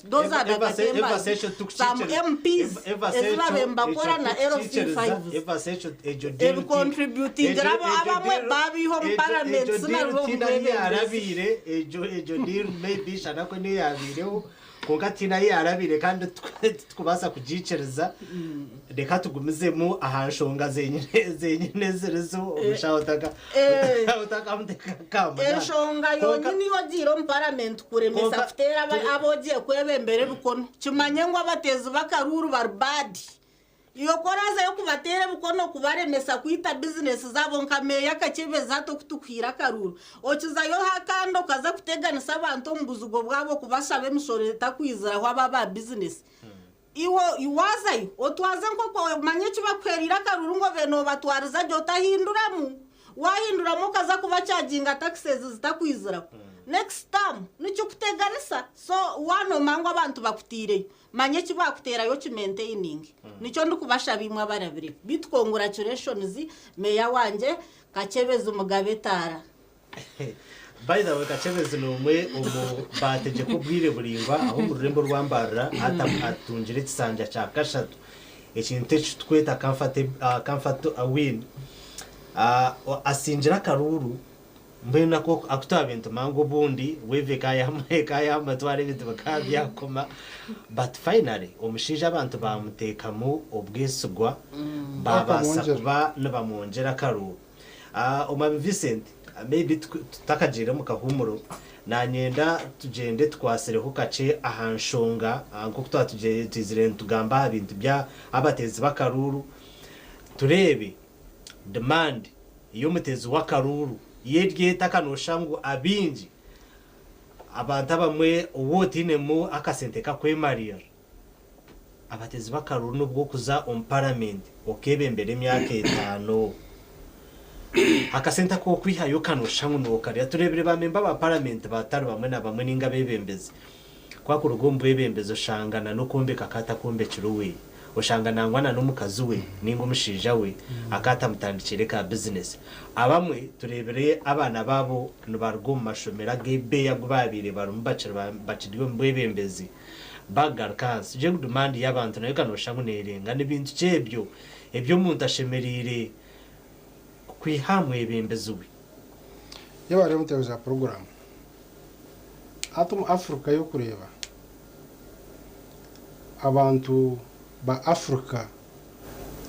those are the some MPs ezra bembakora na LC5 ever contributing rabo abamwe babiho mu parliament sinarwo yarabire ejo deal maybe shanako ne yabireho konkatina yarabire kandi tukubasa kugicereza reka tugumizemo ahanshonga zenyine zirizo umushawotaka utaka kama eshonga yonyine yogiro mu parliament kuremesa futera abogiye kwebembere bukono kimanye ngo abatezi bakaruru barbadi iyo koraza yo kubatere bukono kubaremesa kwita business zabo nkameya kacebeza to kutukwira karuru okiza yo hakando kaza kuteganisa abantu mbuzugo bwabo kubashabe misore takwizira kwa baba business iwo iwazayo otwaza nko kwa manye kibakwerira karuru ngo beno batwariza jota hinduramu wahinduramu kaza kuba charginga taxes zitakwizira next time nicyo kuteganisa so wano mango abantu bakutire manye kibakutera yo kimaintaining nicyo ndukubasha bimwe abarabire congratulations meya wanje Kachebeza umugabetara by the way Kachebeza numwe bateje kubwire buringwa aho mu rurembo rwambarira atunjire kisanja cya kashatu ikintu tweta comfort win asinjira karuru mbena ko akutabintu mango bundi weve kaya matware bintu bakabya koma but finally omushija abantu bamutekamo obwisugwa babasa kuba nabamongera karuru Omami Vincent maybe tutakajira mu kahumuro nanyenda tugende twasereho kace ahanshonga nko twatuje tizire tugamba ibintu bya abatezi bakaruru turebe demand iyo mutezi wa karuru yedye takanoshangu abinji abantu abamwe uwotinemo akasente kakwemarira abatezi bakaruru nubwo kuza on parliament okebembere emyaka 5 akasenta ko kwihayo kanoshangu nokari turebere bamemba ba parliament batari bamwe na bamwe ninga bebembeze kwa kurugombo bebembezo shangana no kombe kakata kombe kiruwe oshangana ngwana n'umukazi we ninga umushija we akata mutandikire ka business abamwe turebere abana babo nubargo mu mashomera gebe yagubabire barumbacira bakiriwe mbebembezi bagarkans je demand y'abantu nayo kanoshangu nerenga n'ibintu cyebyo ebyo muntu ashemerire kwihamwe ebembezuwe yabare muteza program atum Afrika yo kureba abantu ba Afrika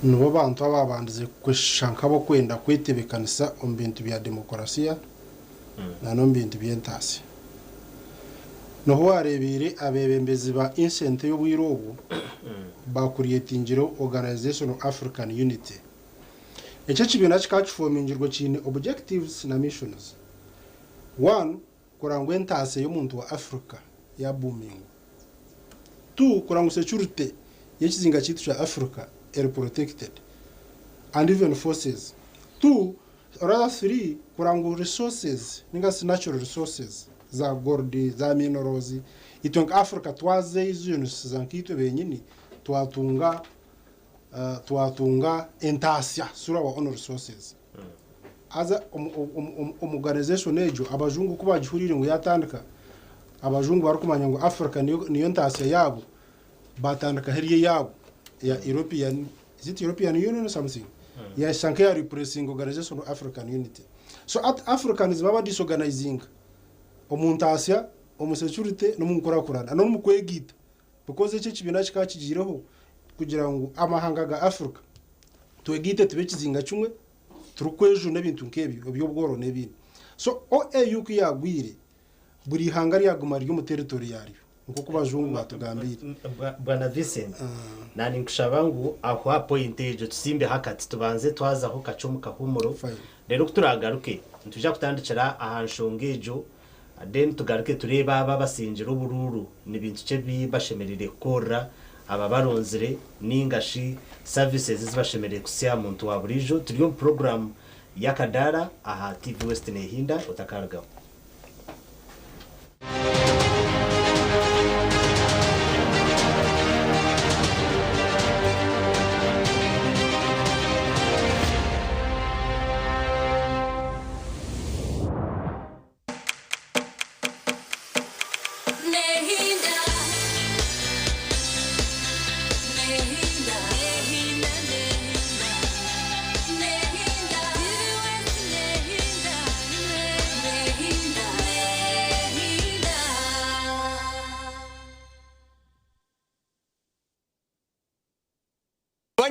nubo bantu ababandize kweshanka bo kwenda kwetebekanisa ombintu bya demokrasiya na nombintu byentasi no warebire abebembezi ba insente yo bwirobo ba creatingiro Organization of African Unity icyo kibina kikacifomingirwa cyane objectives na missions 1 kurangwa entase y'umuntu wa Africa ya booming 2 kurangwa security yekizinga kitu cha Africa are protected and even forces 2 rather 3 kurangwa resources ninga natural resources za gold za minerals itonka Africa twaze izunus zankito benyini twatunga entasya sura wa honor resources aza organization ejo abajungu kuba gihurire ngo yatandika abajungu barukumanya ngo Africa niyo ntasya yabo batandika heriye yabo ya European Union or something ya Shanghai Repressing Organization of African Unity so at Africans baba disorganizing omuntasya security no munkurakurana no mukwegita because icyo kibina kikakigireho kugira ngo amahanga ga Africa twegite tubekizinga cyumwe turukwejo n'ibintu nkebyo byo bworo n'ibindi so OAU kiyagwire buri hanga ryaguma ryo mu territory yaryo nko kubajungu batugambira bwana Vincent nani nkushabangu aho point ejo tusimbe hakati tubanze twazaho kacumu kahumuro rero kuturagaruke tuja kutandikira ahanshongejo then tugaruke tureba aba basinjira ubururu n'ibintu cye bibashemerere kora aba baronzire ningashi services zibashemereye kusiya muntu wa burijo turiyo program ya Kadara aha TV West nehinda utakaragaho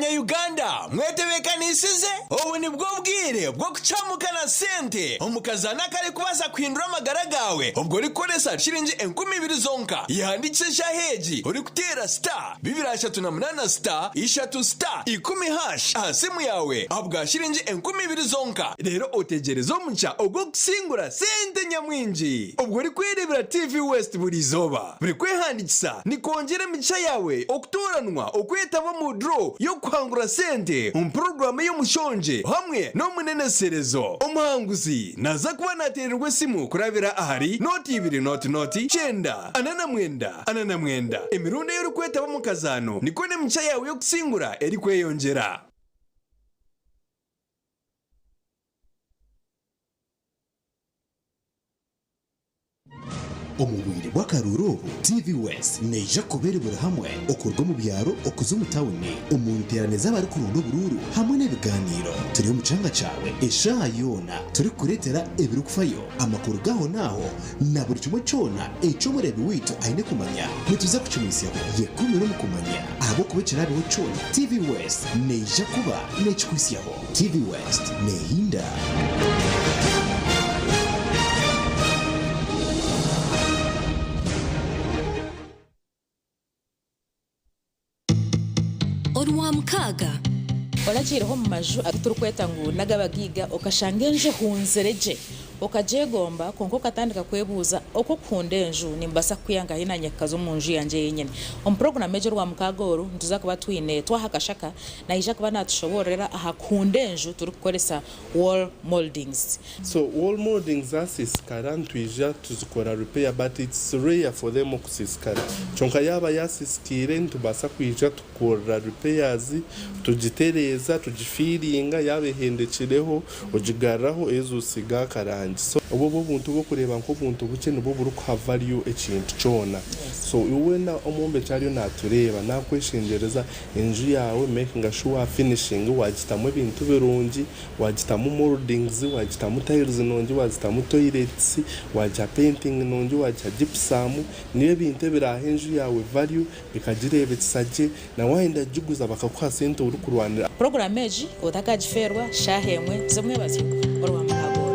abanyayuganda mwetebekanisize ubu ni bwo bwire bwo kucamukana sente omukazana kari kubaza kwindura amagara gawe ubwo rikoresa shilingi 20,000 zonka yandikisha heji uri kutera star 238 star 3 star 10 asimu yawe abwa shilingi 20,000 zonka rero otegereza omuca ubwo kusingura sente nyamwinji ubwo uri kwirebera TV West buri zoba buri kwehandikisa ni kongera mica yawe okutoranwa okwetaba mu draw yo kwangura sente program yo mushonje hamwe no muneneserezo umuhanguzi naza kuba natererwe simu kurabira ahari noti 2 noti chenda anana mwenda emirundi yo kwetaba mu kazano niko ne mica yawe yo kusingura eri kweyongera. omubwire bw'akaruru TV West neja kuberebera hamwe okurwa mu byaro okuza mu tawuni umuntu teraneza bari kurundo bururu hamwe n'ibiganiro turi mu canga cawe esha yona turi kuretera ebiri kufayo amakuru gaho naho na buri kimwe cyona eco murebe witu aine kumanya nituza kucumisya yekumira mu kumanya abo kubecera biho cyona TV West neja kuba nechikwisyaho TV West nehinda. Orwa mkaga olakiriho mu maju aturukweta ngu nagabagiga okashanga enju hunzereje okajegomba konko katandika kwebuza oko kunde enju nimbasa kuyanga hina nyakazo mu nju yanje yenyene program major wa mkagoru ntuza kuba twine twahakashaka na ija kuba natushoborera aha kunde enju turukoresa wall moldings. So wall moldings asisikara ntwija tuzikora repair but it's rare for them okusisikara chonka yaba yasisikire ntubasa kwija tukora repairs tugitereza tugifiringa yabehendekireho ojigaraho ezusiga karanje so ubu buntu bwo kureba nko buntu buke nubo buri kwa value ekintu cyona so iwe na omombe cyari natureba nakweshingereza enju yawe making sure finishing wagitamo ibintu birungi wagitamo moldings wagitamo tiles nongi wagitamo toilets wajya painting nongi wajya gypsum niyo bintu birahe enju yawe value bikagirebe kisaje na wenda jiguza bakakwa sente uri kurwanira program eji otakajiferwa shahemwe zimwe baziko orwa mkago.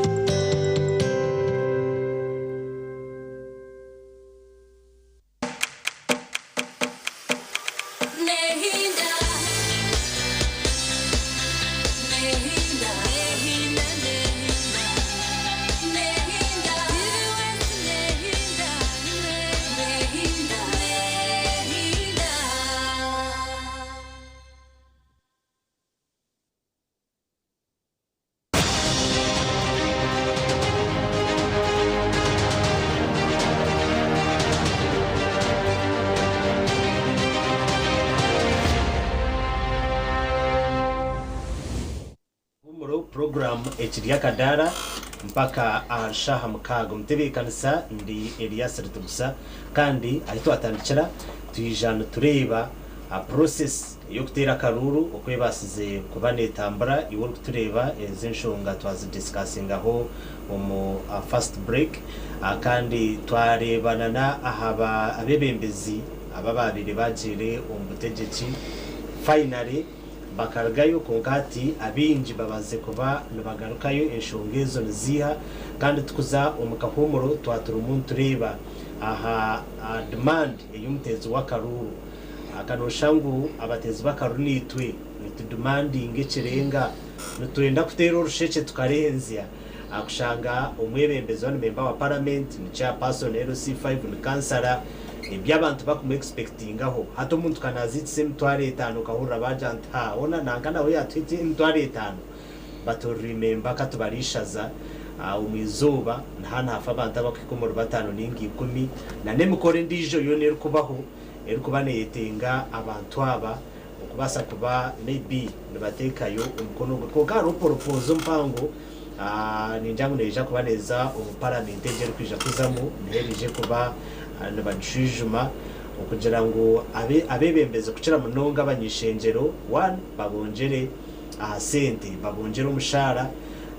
program ekiri akadara mpaka ashaha mukago mutebekanisa ndi Elias Ritugusa kandi ahito atandikira tuyijana tureba a process yo kutera karuru okwebasize kubanetambara iwo kutureba ezinshonga twazi discussing aho mu first break kandi twarebana na ahaba abebembezi abababiri bagire umutegeki finally bakaragayo konkati abinji babaze kuba nabagarukayo enshongezo nziha kandi tukuza omukahomoro twatura umuntu reba aha demand eyumutezi wakaruru akanoshangu abatezi bakaruru nitwe demanding ekirenga nitwenda kutera urusheke tukarenzya akushanga omwebembezi wa member wa parliament ni chairperson LC5 ni kansara ibyabantu bakumu expecting aho hato umuntu kanazitse mtware 5 kahura bajanta ona nangana we yatwite mtware 5 but remember katubarishaza umwizuba ntana hafa abantu abakikomoro 5 ningi 10 na nemukore ndijo yone kubaho erikubane yetenga abantu aba okubasa kuba maybe nibatekayo umukono ko garo propose mpango ninjangu neja kubaneza parliament ejeri kwija kuzamo nherije kuba nabajijuma okugira ngo abebembeze kucira munonga abanyishengero 1 babonjere sente babonjere umushara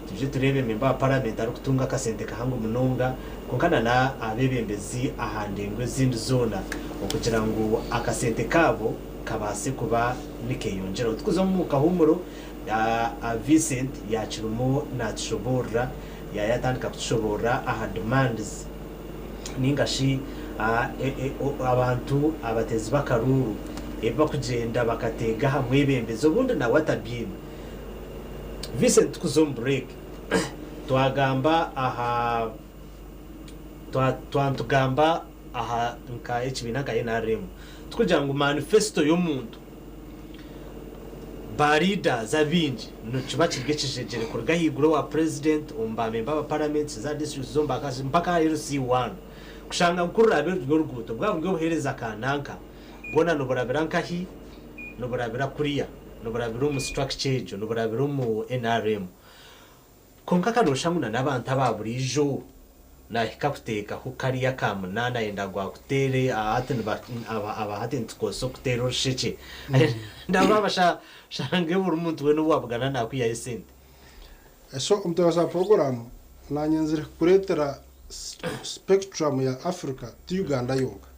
tuje turebe member wa parliament ari kutunga kasente kahango munonga konkana na abebembezi ahandengwe zindi zona okugira ngo akasente kabo kabase kuba nikeyongera tukuzo mu kahumuro Vincent yachirumo natshobora yayatandika kushobora aha demands ningashi abantu abatezi bakaruru eba kugenda bakatega hamwe bembezo bundi na watabyima Vincent kuzom break twagamba aha twantugamba aha nka ekibinaka NRM tukugira ngo manifesto y'omuntu barida zabinji no kiba kigekishejere kurga higuro wa president umbamemba ba parliament za district zomba kazi mpaka RC1 kushanga nkururabe rw'uruguto bwa bwo buhereza kananka bona no burabiranka hi no burabira kuriya no burabira mu structure no burabira mu NRM konka kadoshanguna n'abantu ababurijo na hikaputeka hukariya kamunana yenda gwa kutere abahaten tkoso kutero sheke ndababasha shange buri muntu we no wabugana nakwiya esente so umutabaza program nanyenzire kuretera spectrum ya Africa ti Uganda yonga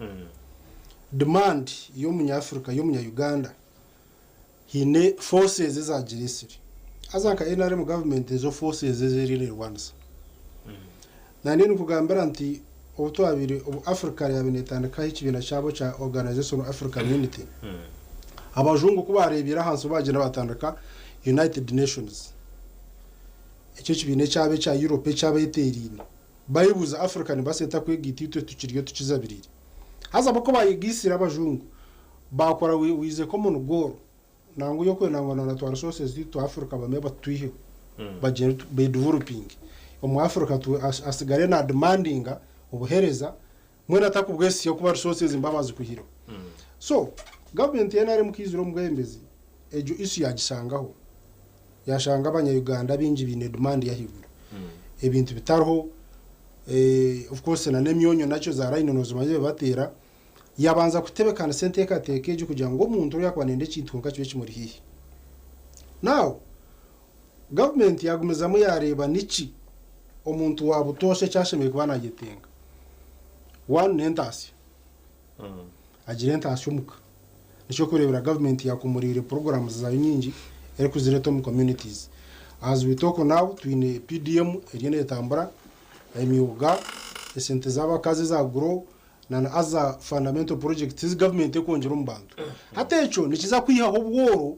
demand yo munya Africa yo munya Uganda hine forces za jirisiri azanka NRM government zo forces zirire Rwanda nani nukugambira nti obutwabiri obu Africa yabinetandika ikibina cyabo cha Organization of African Unity abajungu kubarebira hanso bagena batandika United Nations icyo kibine cyabe cha Europe cyabe iterine bayibuza African baseta kwegititwe tukiriyo tukizabirire haza bako bayigisira abajungu bakora wize common goal nangu yo kwenangana na twara sources to Africa bameba twihe bagera be developing mu Africa tu asigare na demandinga ubuhereza mwena takubwesi yo kuba resources imbabazi kuhiro so government NRM kizuro mugembezi ejo isu yagisangaho yashanga abanya Uganda binji bine demand ya higuro ebintu bitariho of course na nemyonyo nacho za rhinozo maze batera yabanza kutebekana sente katekeje kugira ngo umuntu yakwanende cyitwunga cyo kimuri hihi now government yagumezamo yareba niki omuntu wabutoshe cyashemeye kubana gitenga one nentasi agire ntasi umuka nico kurebera government yakumurire programs za nyingi eri kuzireto mu communities as we talk now twine PDM erine tambara emyuga esente z'abakazi za grow na aza fundamental project this government ekongera umbantu hatecho nikiza kwihaho bworo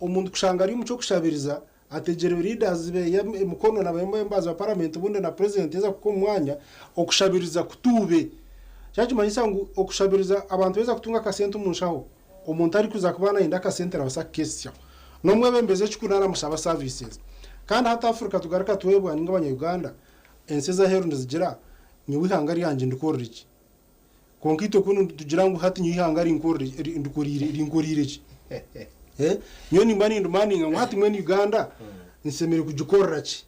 umuntu kushanga ari muco kushabiriza ategere leaders be mukono na bembaza wa parliament bunde na president yeza kuko mwanya okushabiriza kutube cyaje manyisa ngo okushabiriza abantu beza kutunga kasente umunshaho umuntu ari kuza kubana inda kasente na basa question no mwebe mbeze cyukunana musaba services kandi hata Africa tugaraka tuwebwa ninga abanya Uganda enseza heru ndizigira nyiwihangari yanje ndikorera iki konkito kuno tugira ngo hati nyihangari inkorire iki nyoni mbani ndumani ngo hati mwe Uganda nsemere kujukorera ki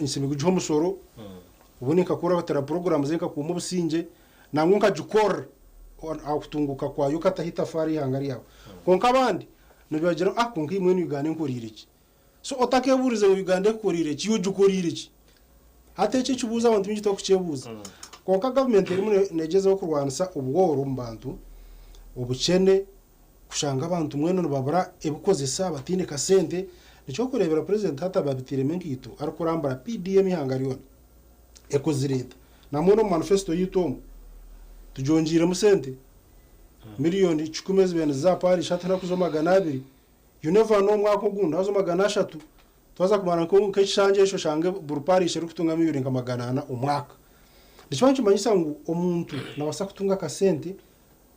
nsemere kujuho musoro uboneka kora batara program zenka ku mubusinge namwe nkajukora akutunguka kwa yo katahita fari hangari yawe konka abandi nibagira konki mwe Uganda nkorire iki so otakeburize Uganda nkorire ki yo jukorire ki hateche cyubuza abantu binjito kucebuza konka government iri negezeho kurwanisa ubworo mbantu ubukene kushanga abantu mwene babara ebukoze saba tine kasente nico kurebera president hata babitire menkito ariko rambara PDM ihangariona ekozireta namuno manifesto yitomo tujonjire musente miliyoni 10 zibene za pari shata nakuzoma ganabiri you never know mwako gunda azoma ganashatu twaza kumana ko keshanje esho shange burupari sheru kutunga miliyoni nka umwaka ndichwancho manyisa ngo omuntu nabasa kutunga kasente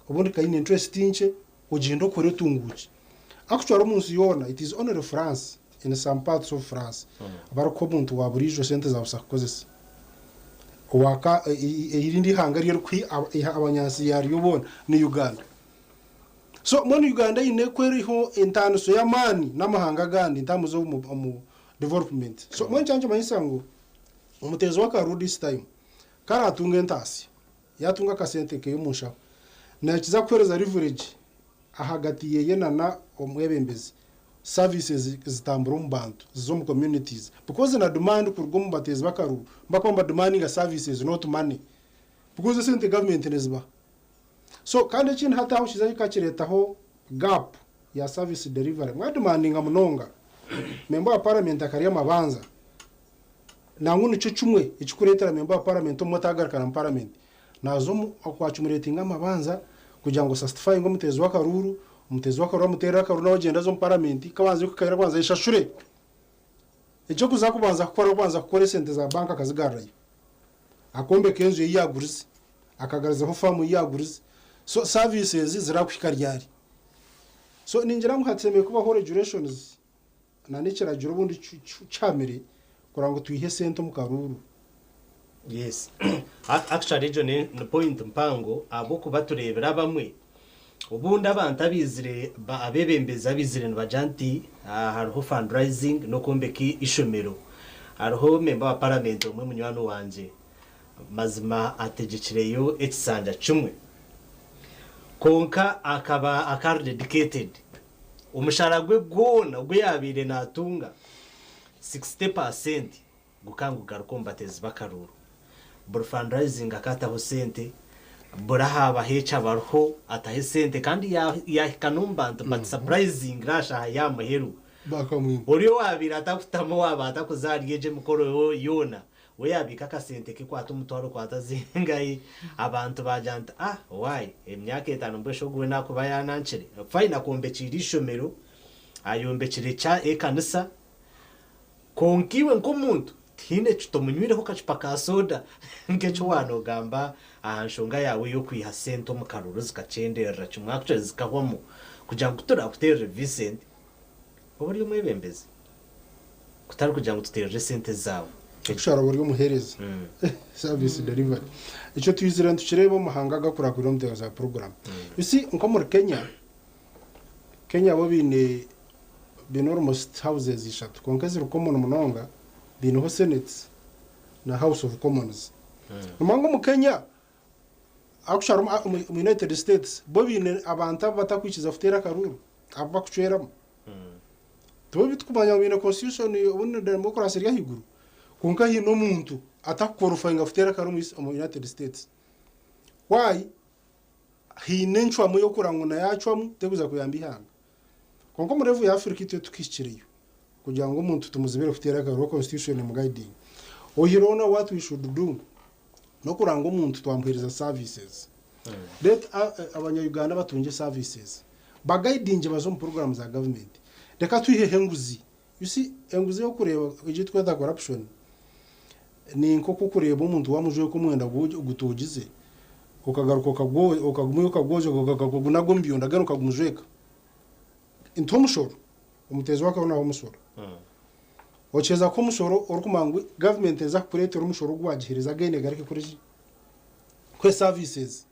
ubundi kayine interest inche ugendo kore tunguki actually umunsi yona it is only France in some parts of France barako umuntu waburijo sente za busakozesa waka irindi hangari yo kwi abanyasi yari yobona ni Uganda so muri Uganda ine kweriho intanuso ya mani namahanga gandi ntamuzo mu development so mwe cyanje manyisa ngo umutezo wakaru this time karatunga ntasi yatunga kasente ke yumusha na kiza kwereza leverage ahagati yeye na omwebembezi services zitambura umbantu zo mu communities because na demand kurgo mu batezi bakaru bakomba demanding services not money because sente government nezba so kandi ikintu hata hushize kikakiretaho gap ya service delivery mwademandinga munonga member wa parliament akariya mabanza nangu nico chumwe ikikuretera member wa parliament omutagarukana mu parliament nazo akwacumuretinga amabanza kugira ngo justify ngo mutezi w'akaruru mutera akaruru n'abagenda zo mu parliament kabanze kukayira kwanza ishashure icyo kuzakubanza gukora sente za banka akazigarrayo akombe kenzo yiyagurize akagarizaho famu yiyagurize so services zirakwika ryari so ninjira muhatsemeye kubaho regulations na nikiragiro bundi camere kurango tuyihe sente mu karuru. Yes. Actually John no point mpango abo kubaturebera bamwe ubundi abantu abizire abebembeza bizire bajanti hariho fundraising no kombeki ishomero hariho member wa parliament umwe munywano wanje mazima ategekireyo ekisanja chumwe konka akaba akar dedicated umushara gwe gona gwe yabire natunga 60% gukanguka rukombatezi bakaruru bur fundraising akataho sente burahaba hecha barho atahe sente kandi ya kanumba but surprising rasha ya muheru bakamwe uriyo wabira atakutamo waba atakuzariyeje mukoro yona we yabika kasente ke kwata umutwaro kwata zingayi abantu bajanta why emyaka 5 mbesho gwe nakuba yanancire fine kombekira ishomero ayombekire cha ekanisa konkiwe nkomuntu tine tutomunywireho kacupa ka soda ngecho wano gamba ahanshonga yawe yo kwiha sente mu karuru zikacenderera cyumwakwe zikahwamo kugira ngo tutura kutere Vincent oburi umwebembeze kutari kugira ngo tutere sente zawe kushara buri umuhereza service delivery icyo twizira ntukireba muhanga gakura kuri mutego za program isi nko muri Kenya bo bine almost houses ishatu konkezi rukomo munonga bino Senate na House of Commons umango mu Kenya akushara mu United States bo bine abantu batakwikiza futera karuru aba kucweramo to bitkumanya mu constitution ubundi democracy ya higuru konka hino muntu atakukorufanga futera karuru mu United States why hinenchwa mu yo kuranguna yacwamu teguza kuyambihanga konko mu revu ya Africa ite tukishiriyo kugira ngo umuntu tumuzibere futera karuru constitution mu guiding ohirona what we should do no kuranga umuntu twampereza services let abanya-Uganda batunje services bagaidinje bazo mu program za government reka tuyihe nguzi you see enguzi yo kureba igitwa da corruption ni nko kureba umuntu wamuje ko mwenda gutugize ukagaruka ukagumye ukaguna mbyo ndagaruka gumujeka intomushoro umutezi wakabona aho musoro ocheza ko musoro orukumangwe government eza kuretera umushoro gwagihiriza gene garike kuri kwe services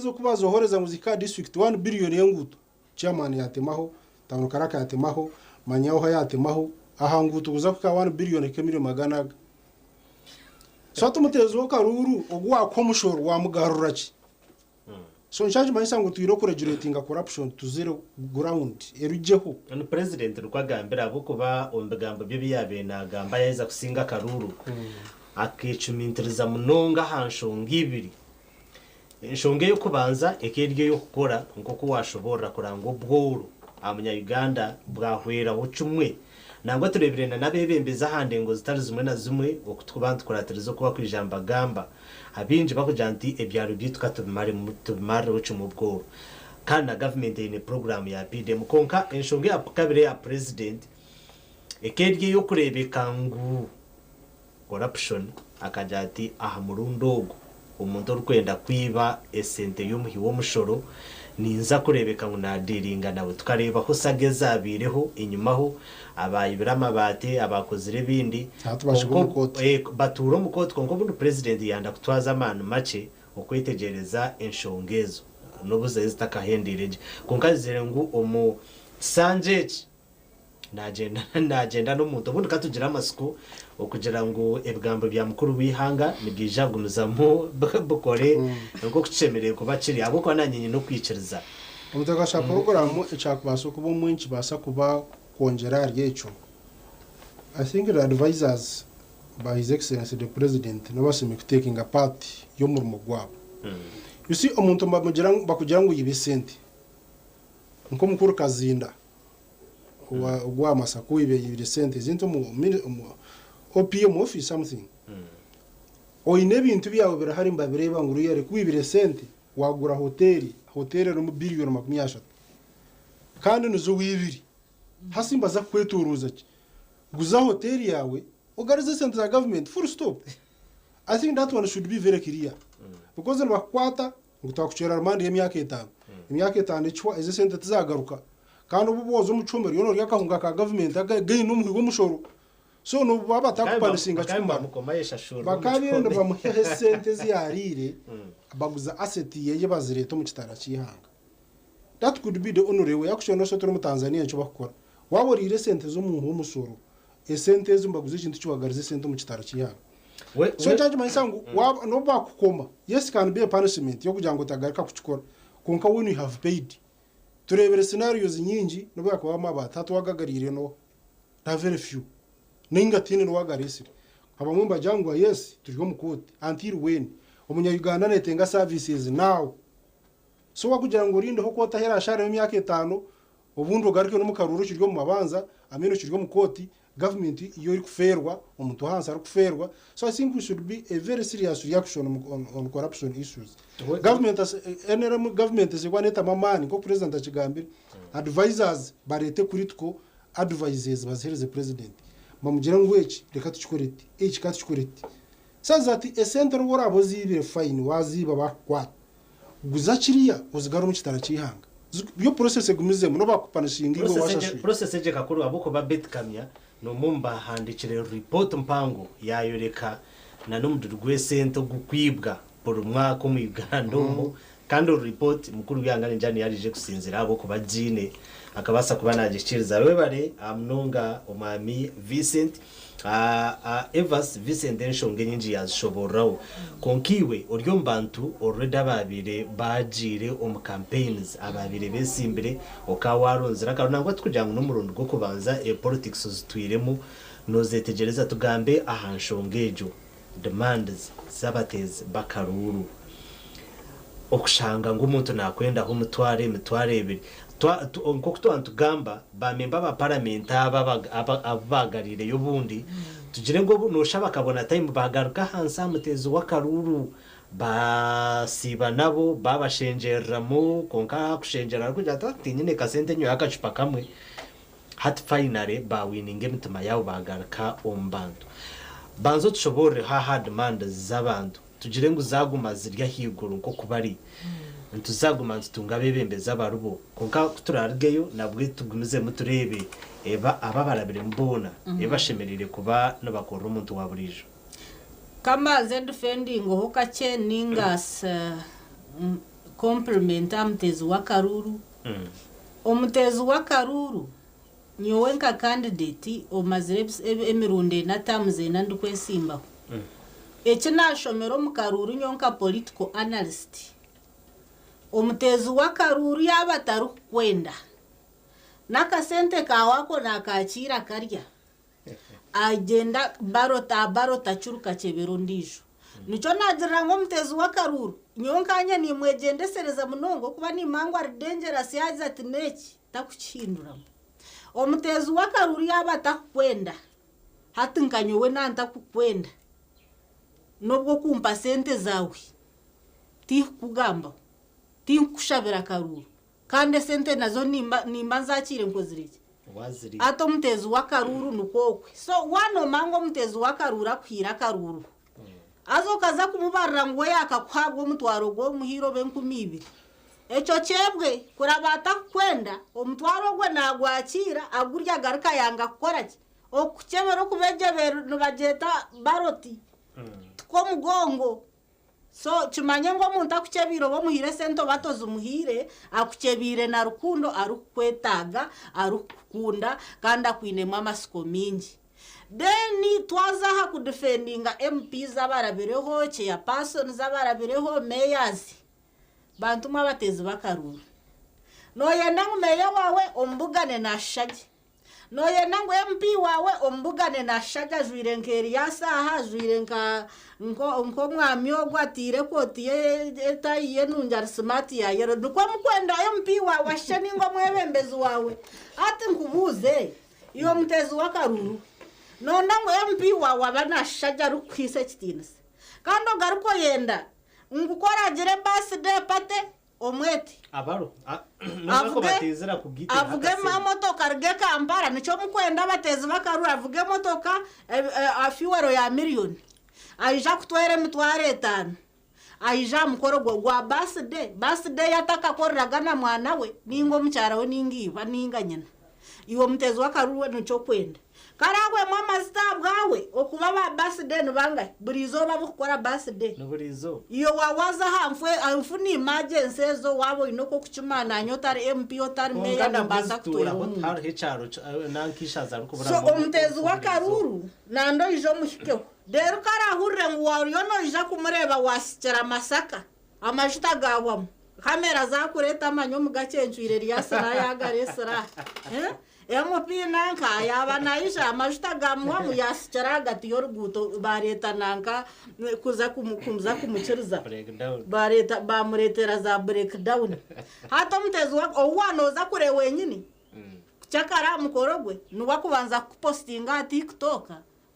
zo kubazo horeza muzika district 1 billion yenguto chairman yatemaho tano karaka yatemaho manyaho yatemaho ahanguto kuza kuka 1 billion kemiro magana so tumutezi wokaruru ogwa ko mushoro wa mugarurachi so nshaje mayisa ngo tuyiro ko regulating corruption to zero ground erujeho and president rwagambira abo kuba ombegamba byo biyabe na gamba yaiza kusinga karuru akicumintiriza munonga hanshonga ibiri inshonge yo kubanza ekerye yo gukora nkoko washobora kurango bworo abanya-Uganda bwahwera bucumwe nangwa turebirena nabebembeza hande ngo zitari zimwe na zimwe okutubantu kuratirizo kuba kwijamba gamba abinje bakujanti ebyaro byitwa tubimare bucumu bworo kandi na government ine program ya PDM konka inshonge ya kabire ya president ekerye yo kurebeka ngu corruption akajati aha murundogo umuntu urukwenda kwiba esente y'umuhi wo mushoro ninza kurebeka ngo nadiringa nabo tukareba ko sageza abireho inyumaho abayibirama bate abakozire bindi baturo mukoti konko bundu president yanda kutwaza amana make okwitegereza enshongezo nobuze zitakahendireje konkazire ngo omu sanjeje nagenda no muntu ubundi katugira amasuku okugira ngo ebigambo bya mukuru wihanga nibijagunuza mu bukore ngo kucemereye kuba kiri abo kwa nanyenye no kwiciriza umutakasha program ecyakubaso kuba mwinshi basa kuba kongera ryecho I think the advisors by his excellency the president no basime taking a part yo murimo gwabo you see omuntu bakugira ngo yibe sente nko mukuru kazinda wa masako yibe sente zinto mu OPM office something oyine bintu byawe birahari mbabireba nguru yare kwibire sente wagura hoteli no mu billion 20 kandi nuzo wibiri hasimba za kweturuza guza hoteli yawe ugarize sente za government full stop. I think that one should be very clear because no bakwata ngutakuchera remand y'emyaka 5 imyaka 5 icwa ize sente tizagaruka kandi ububozo umucumbero yono ryakahunga ka government agaye n'umuhigo mushoro so no baba takupanishinga chumba bakabirenda bamuhehe sente ziyarire baguza asset yeye bazireto mu kitara cyihanga. That could be the only way yakushona so turi mu Tanzania cyo bakora waborire sente zo mu musoro esente zo mbaguze ikintu cyubagarize sente mu kitara cyihanga. So judge mansangu no bakukoma yes can be a punishment yo kugira ngo tagarika kuchikora konka when you have paid turebere scenarios nyingi no bakwa mabata twagagarire no na very few ninga tini no wagarisire abamumba jangwa yes turiho mukoti until when umunya Uganda netenga services now so wakugira ngo urinde ho kota hera share mu myaka 5 ubundi ugaruke no mukaruru kiryo mu mabanza ameno kiryo mu koti government iyo iri kuferwa umuntu hansa ari kuferwa. So I think we should be a very serious reaction on corruption issues. Government as government is kwaneta mamani ko president akigambira advisors barete kuritko advises bazihereze president bamugira ngo reka tuchikorete katuchikorete sazati a center worabo zibire fine waziba bakwata guzakiriya uzigaro mu kitara cyihanga yo process gumize no bakupanishinga ngo washashe process je kakuru aboko ba betkamya no mumba handikire report mpango yayoreka na numdu rwesente gukwibwa por mwaka mu Uganda kandi report mukuru byangane njani yarije kusinzira aboko bajine akabasa kuba nagishiriza webare amnunga umami Vincent Evas Vincent Nshonge nyinji yazishoboraho konkiwe uryo mbantu already ababire bajire campaigns ababire besimbire okawaronzira kandi nangwa tukujyanga n'umurundo gwo kubanza politics zitwiremo nozetegereza tugambe ahanshongejo demands zabateze bakaruru okushanga ngo umuntu nakwenda ho mutware ebiri nk'uko tugamba bamemba ba parliament abagarire y'ubundi tugire ngo nosha bakabona time bagaruka hansa mutezi w'akaruru basiba nabo babashengeramo konka kushengerera kujya tatinyine kasente nyo yakacupa kamwe hat finally ba winning imitima yawo bagaruka ombantu banzo tushobore ha demand z'abantu tugire ngo zaguma zirya higuru nko kubari ntuzaguma ntunga bebembeza abarubo konka kuturargeyo nabwe tugumize muturebe eba ababarabire mbona ebashemerire kuba nabakora umuntu waburijo kama defending ho kache ningas compliment amtezi wakaruru omutezi wakaruru nyowenka candidate omazire emirunde na tamze nandukwesimba echina shomero mukaruru nyonka political analyst omutezi wakaruru yabataru kwenda nakasente kawako nakachira karya agenda barota churuka chebero ndijo nicho nagira ngo mutezi wakaruru nyonkanya ni mwegendesereza munongo kuba ni mangu ari dangerous yaza tineki takuchindura omutezi wakaruru yabata kwenda hatinkanyowe nanta kukwenda nobwo kumpa sente zawe ti kugamba ti kushabira karuru kandi sente nazo nimba nzakire nkoziriki waziri ato mutezi wakaruru nukokwe so wano mango mutezi wakaruru akwira karuru azo kaza kumubarira ngo yakakwagwa mutwaro gwo muhiro ben12 echo chebwe kurabata kwenda omutwaro gwe nagwakira agurya garuka yanga kukoraki okuchebero kubejebero nubajeta baroti ko mugongo so chimanye ngo muntu akuchebiro bo muhire sento batoza umuhire akuchebire na rukundo arukwetaga arukunda kandi akwinema amasiko mingi deni twaza ha kudefendinga MP zabarabireho ya person zabarabireho mayors bantu mwabatezi bakaruru no yenda ngumeya wawe ombugane na shagi noye nango MP wawe ombugane na shaga jwire nkeri yasaha jwire nko mwami ogwatire koti etayiye nunjar smart ya yero dukwa mukwenda MP wawe ashani ngo mwebembezi wawe ati nkubuze iyo mutezi wakaruru nona ngo MP wawe abana shaga rukwise kitinese kandi garuko yenda ngukora gire birthday pate omwete abaro nako batezera kugite avuge mamotoka rge Kampala nico mukwenda batezi bakarura avuge motoka afiwero ya million aija kutwere mitware 5 aija mukoro gwa birthday yataka korraga na mwana we ningo mucyara we ningiba ninganyana iwo mutezi wakarura nico kwenda karagwe mama stabwawe okuba ba birthday nubanga burizo babukora birthday nuburizo iyo wawaza hamfu ni emergency ezo wabo inoko kuchumana nyotari MP otari meya nabasa kutwera har hecharo nankishaza rukubura so omutezi wakaruru nando ijo muhikeho dero karahurre ngwa yono ija kumureba wasichera Masaka amajuta gawamo kamera zakureta manyo mugacenjwire ryasara yagaresara MP nanka yaba naisha amajuta gamwa muyasichera gati yoruguto bareta nanka kuza kumuchiriza bareta bamuretera za breakdown hato mutezi wako owanoza kure wenyini chakara mukorogwe nuba kubanza kupostinga TikTok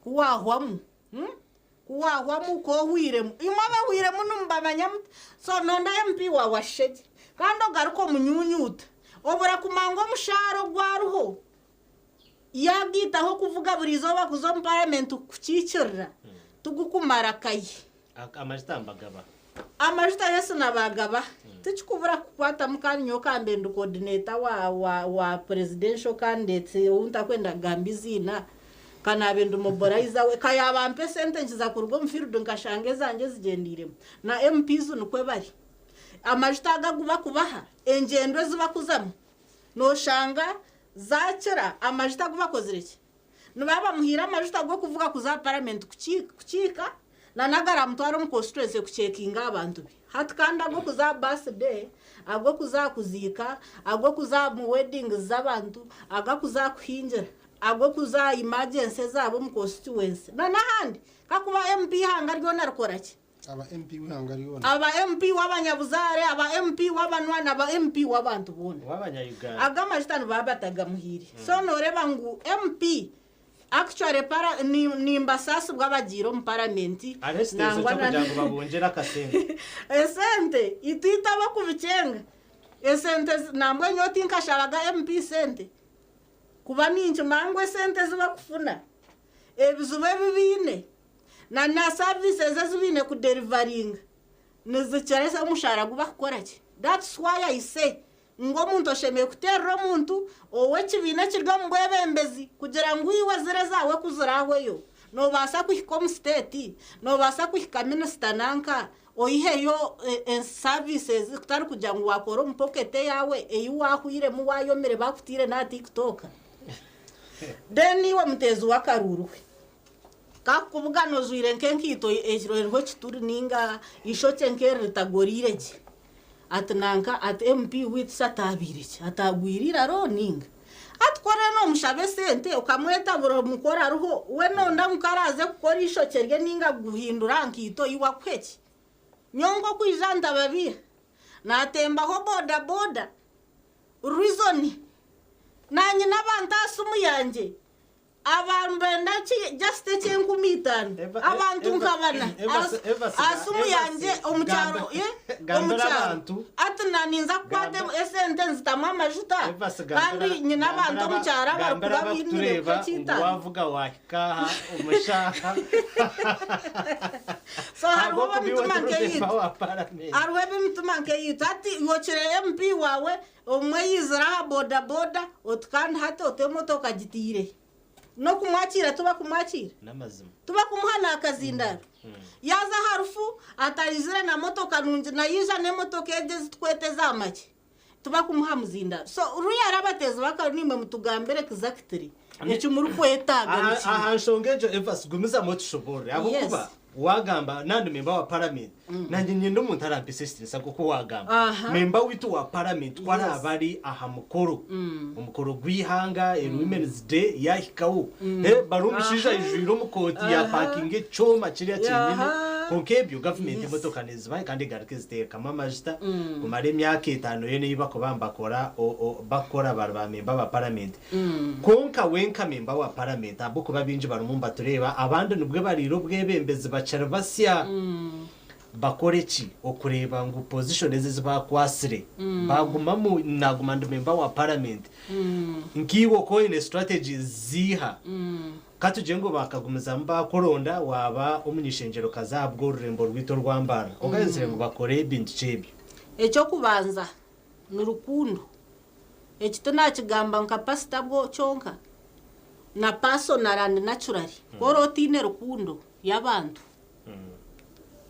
kuwahwamu kuwahwamu ko hwiremu imaba hwiremu numbabanya so nonda MP wa washeje kandi garuko munyunyuta obura kumango musharo gwaruho yagitaho kuvuga burizo bakuzo mu parliament kucicirra tugukumara kayi amajitambagaba amajita yesu nabagaba tukubura kukwata mukanyo kambendo coordinator wa presidential candidate unta kwenda gambizina kana bendo mobilize we kayaba mpesente nkiza kurwo mfirudo nkashange zanje zigendiremo na MPs nukwe bari amajita agaguba kubaha engendo ziba kuzamo no shanga zakira amajita aguba kozireke nubaba muhira amajita go kuvuga kuza parliament kucika na nagara mutwaro mu constituency kucekinga abantu hatkanda go kuza birthday ago kuza kuzika ago kuza mu wedding z'abantu aga kuza kuhinjira ago kuza emergency zabo mu constituency na nahandi kakuba MP hanga ryo narkoraki aba MP wihanga riona aba MP wabanyabuzare aba MP wabanwana aba MP wabantu bone wabanya Uganda agama jitano babataga muhiri so noreba ngu MP actually para ni mbasasi bw'abagiro mu parliament nangwa kujango babonjera kasente esente itita bakubicenga esente nambwe nyoti nkashabaga MP sente kuba ninje mangwe sente ziba kufuna ebizube bibine na services ezibine ku delivering nizicheresa umushara guba kukoraki that's why I say ngo muntu oshemeye kuterra muntu owe kibina kirwa mbwebembezi kugira ngo iwe zire zawe kuziraweyo no basa kuhika mu state no basa kuhika minister nanka oyiheyo services kutari kugira ngo wakora mu pocket yawe eyi wakwire mu wayomere bakutire na TikTok then iwe mutezi wakarurwe kakuvuga no zwire nkenkito ekirorerwa kituri ninga ishoke nkeritagorireje atnanka at MP with satabirije atagwirira roninga atkore no mushabe sente ukamweta buro mukora ruho we nonda mukaraze gukora ishoke rye ninga guhindura nkito iwa kweki nyongo kwijanda babiri natemba ho boda reason nanyi nabanta asumu yanje abambenda just chenkumitana abantu nkabana asumu yanje omucharo omucharo atna ninza kwate esente nzitama majuta kandi nyina abantu omuchara bakuba binire kwita wavuga wahikaha umushaha so harwo bimtumanke yita ati yochire MP wawe omwe yizira boda otkanda hata otemotoka gitire no kumwakira tuba kumwakira namazima tuba kumuhana akazindaro yaza harufu atarizira na motoka nunje na yija ne motoka egeze twete zamake tuba kumuha muzindaro so ruya rabateze bakanimwe mutugambere exactly nicyo muri kwetaga aha nshongejo Evas gumiza moto shobore abo Yes. kuba wagamba nandi memba wa parliament nanjye nyine umuntu arampise stress kuko wagamba memba witu wa parliament kwari abari aha mukoro umukoro gwihanga Women's Day yahikawo barumishija ijuro mukoti ya parking choma kiriya kinini konkebyo government motoka nezbaye kandi garkezite kama majita kumare myaka 5 yene yibako bambakora bakora barba memba ba parliament konka wenka memba wa parliament abo kuba binje barumumba tureba abandi nubwe bariro bwebembeze bacara basya bakore ki okureba ngo position ezi bakwasire baguma mu naguma memba wa parliament nkiwo ko ine strategy ziha katuje ngo bakagumiza mba koronda waba umunyishengero kazabwo rurembo rwito rwambara okaze ngo bakore bintu cebyo ecyo kubanza n'urukundo ekito nakigamba nka pastor bwo cyonka na personal and naturally korotine rukundo yabantu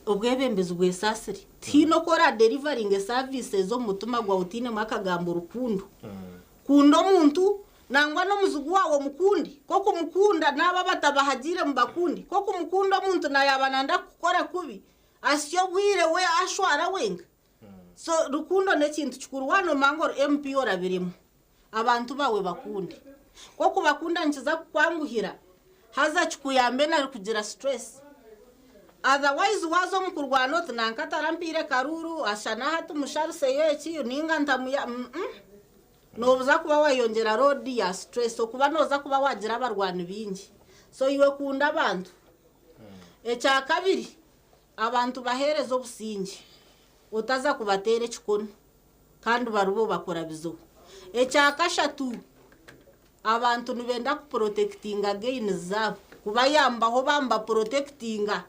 ubwebembeze bwesasiri tino kora delivering services zo mutuma gwa utine mwakagambo rukundo kundo muntu nangwa no muzugu wawo mukundi ko kumukunda naba batabahagire mu bakundi ko kumukunda muntu nayabananda kukora kubi asyo bwire we ashwara wenga so rukundo ne kintu kikuru wano mangoro MP orabirimo abantu bawe bakundi ko kubakunda nkiza kwanguhira haza kikuyambe na kugira stress otherwise wazo mukurwana nankatarampire karuru ashana hatu musharse yeki ninga ntamuya nobuza kuba wayongera road ya stress kuba noza kuba wagira abarwana bingi so iwe kunda abantu echa kabiri abantu bahereza obusingi utaza kubatere kikono kandi barubo bakora bizo echa kashatu abantu nibenda ku protecting again zabo kuba yambaho bamba protectinga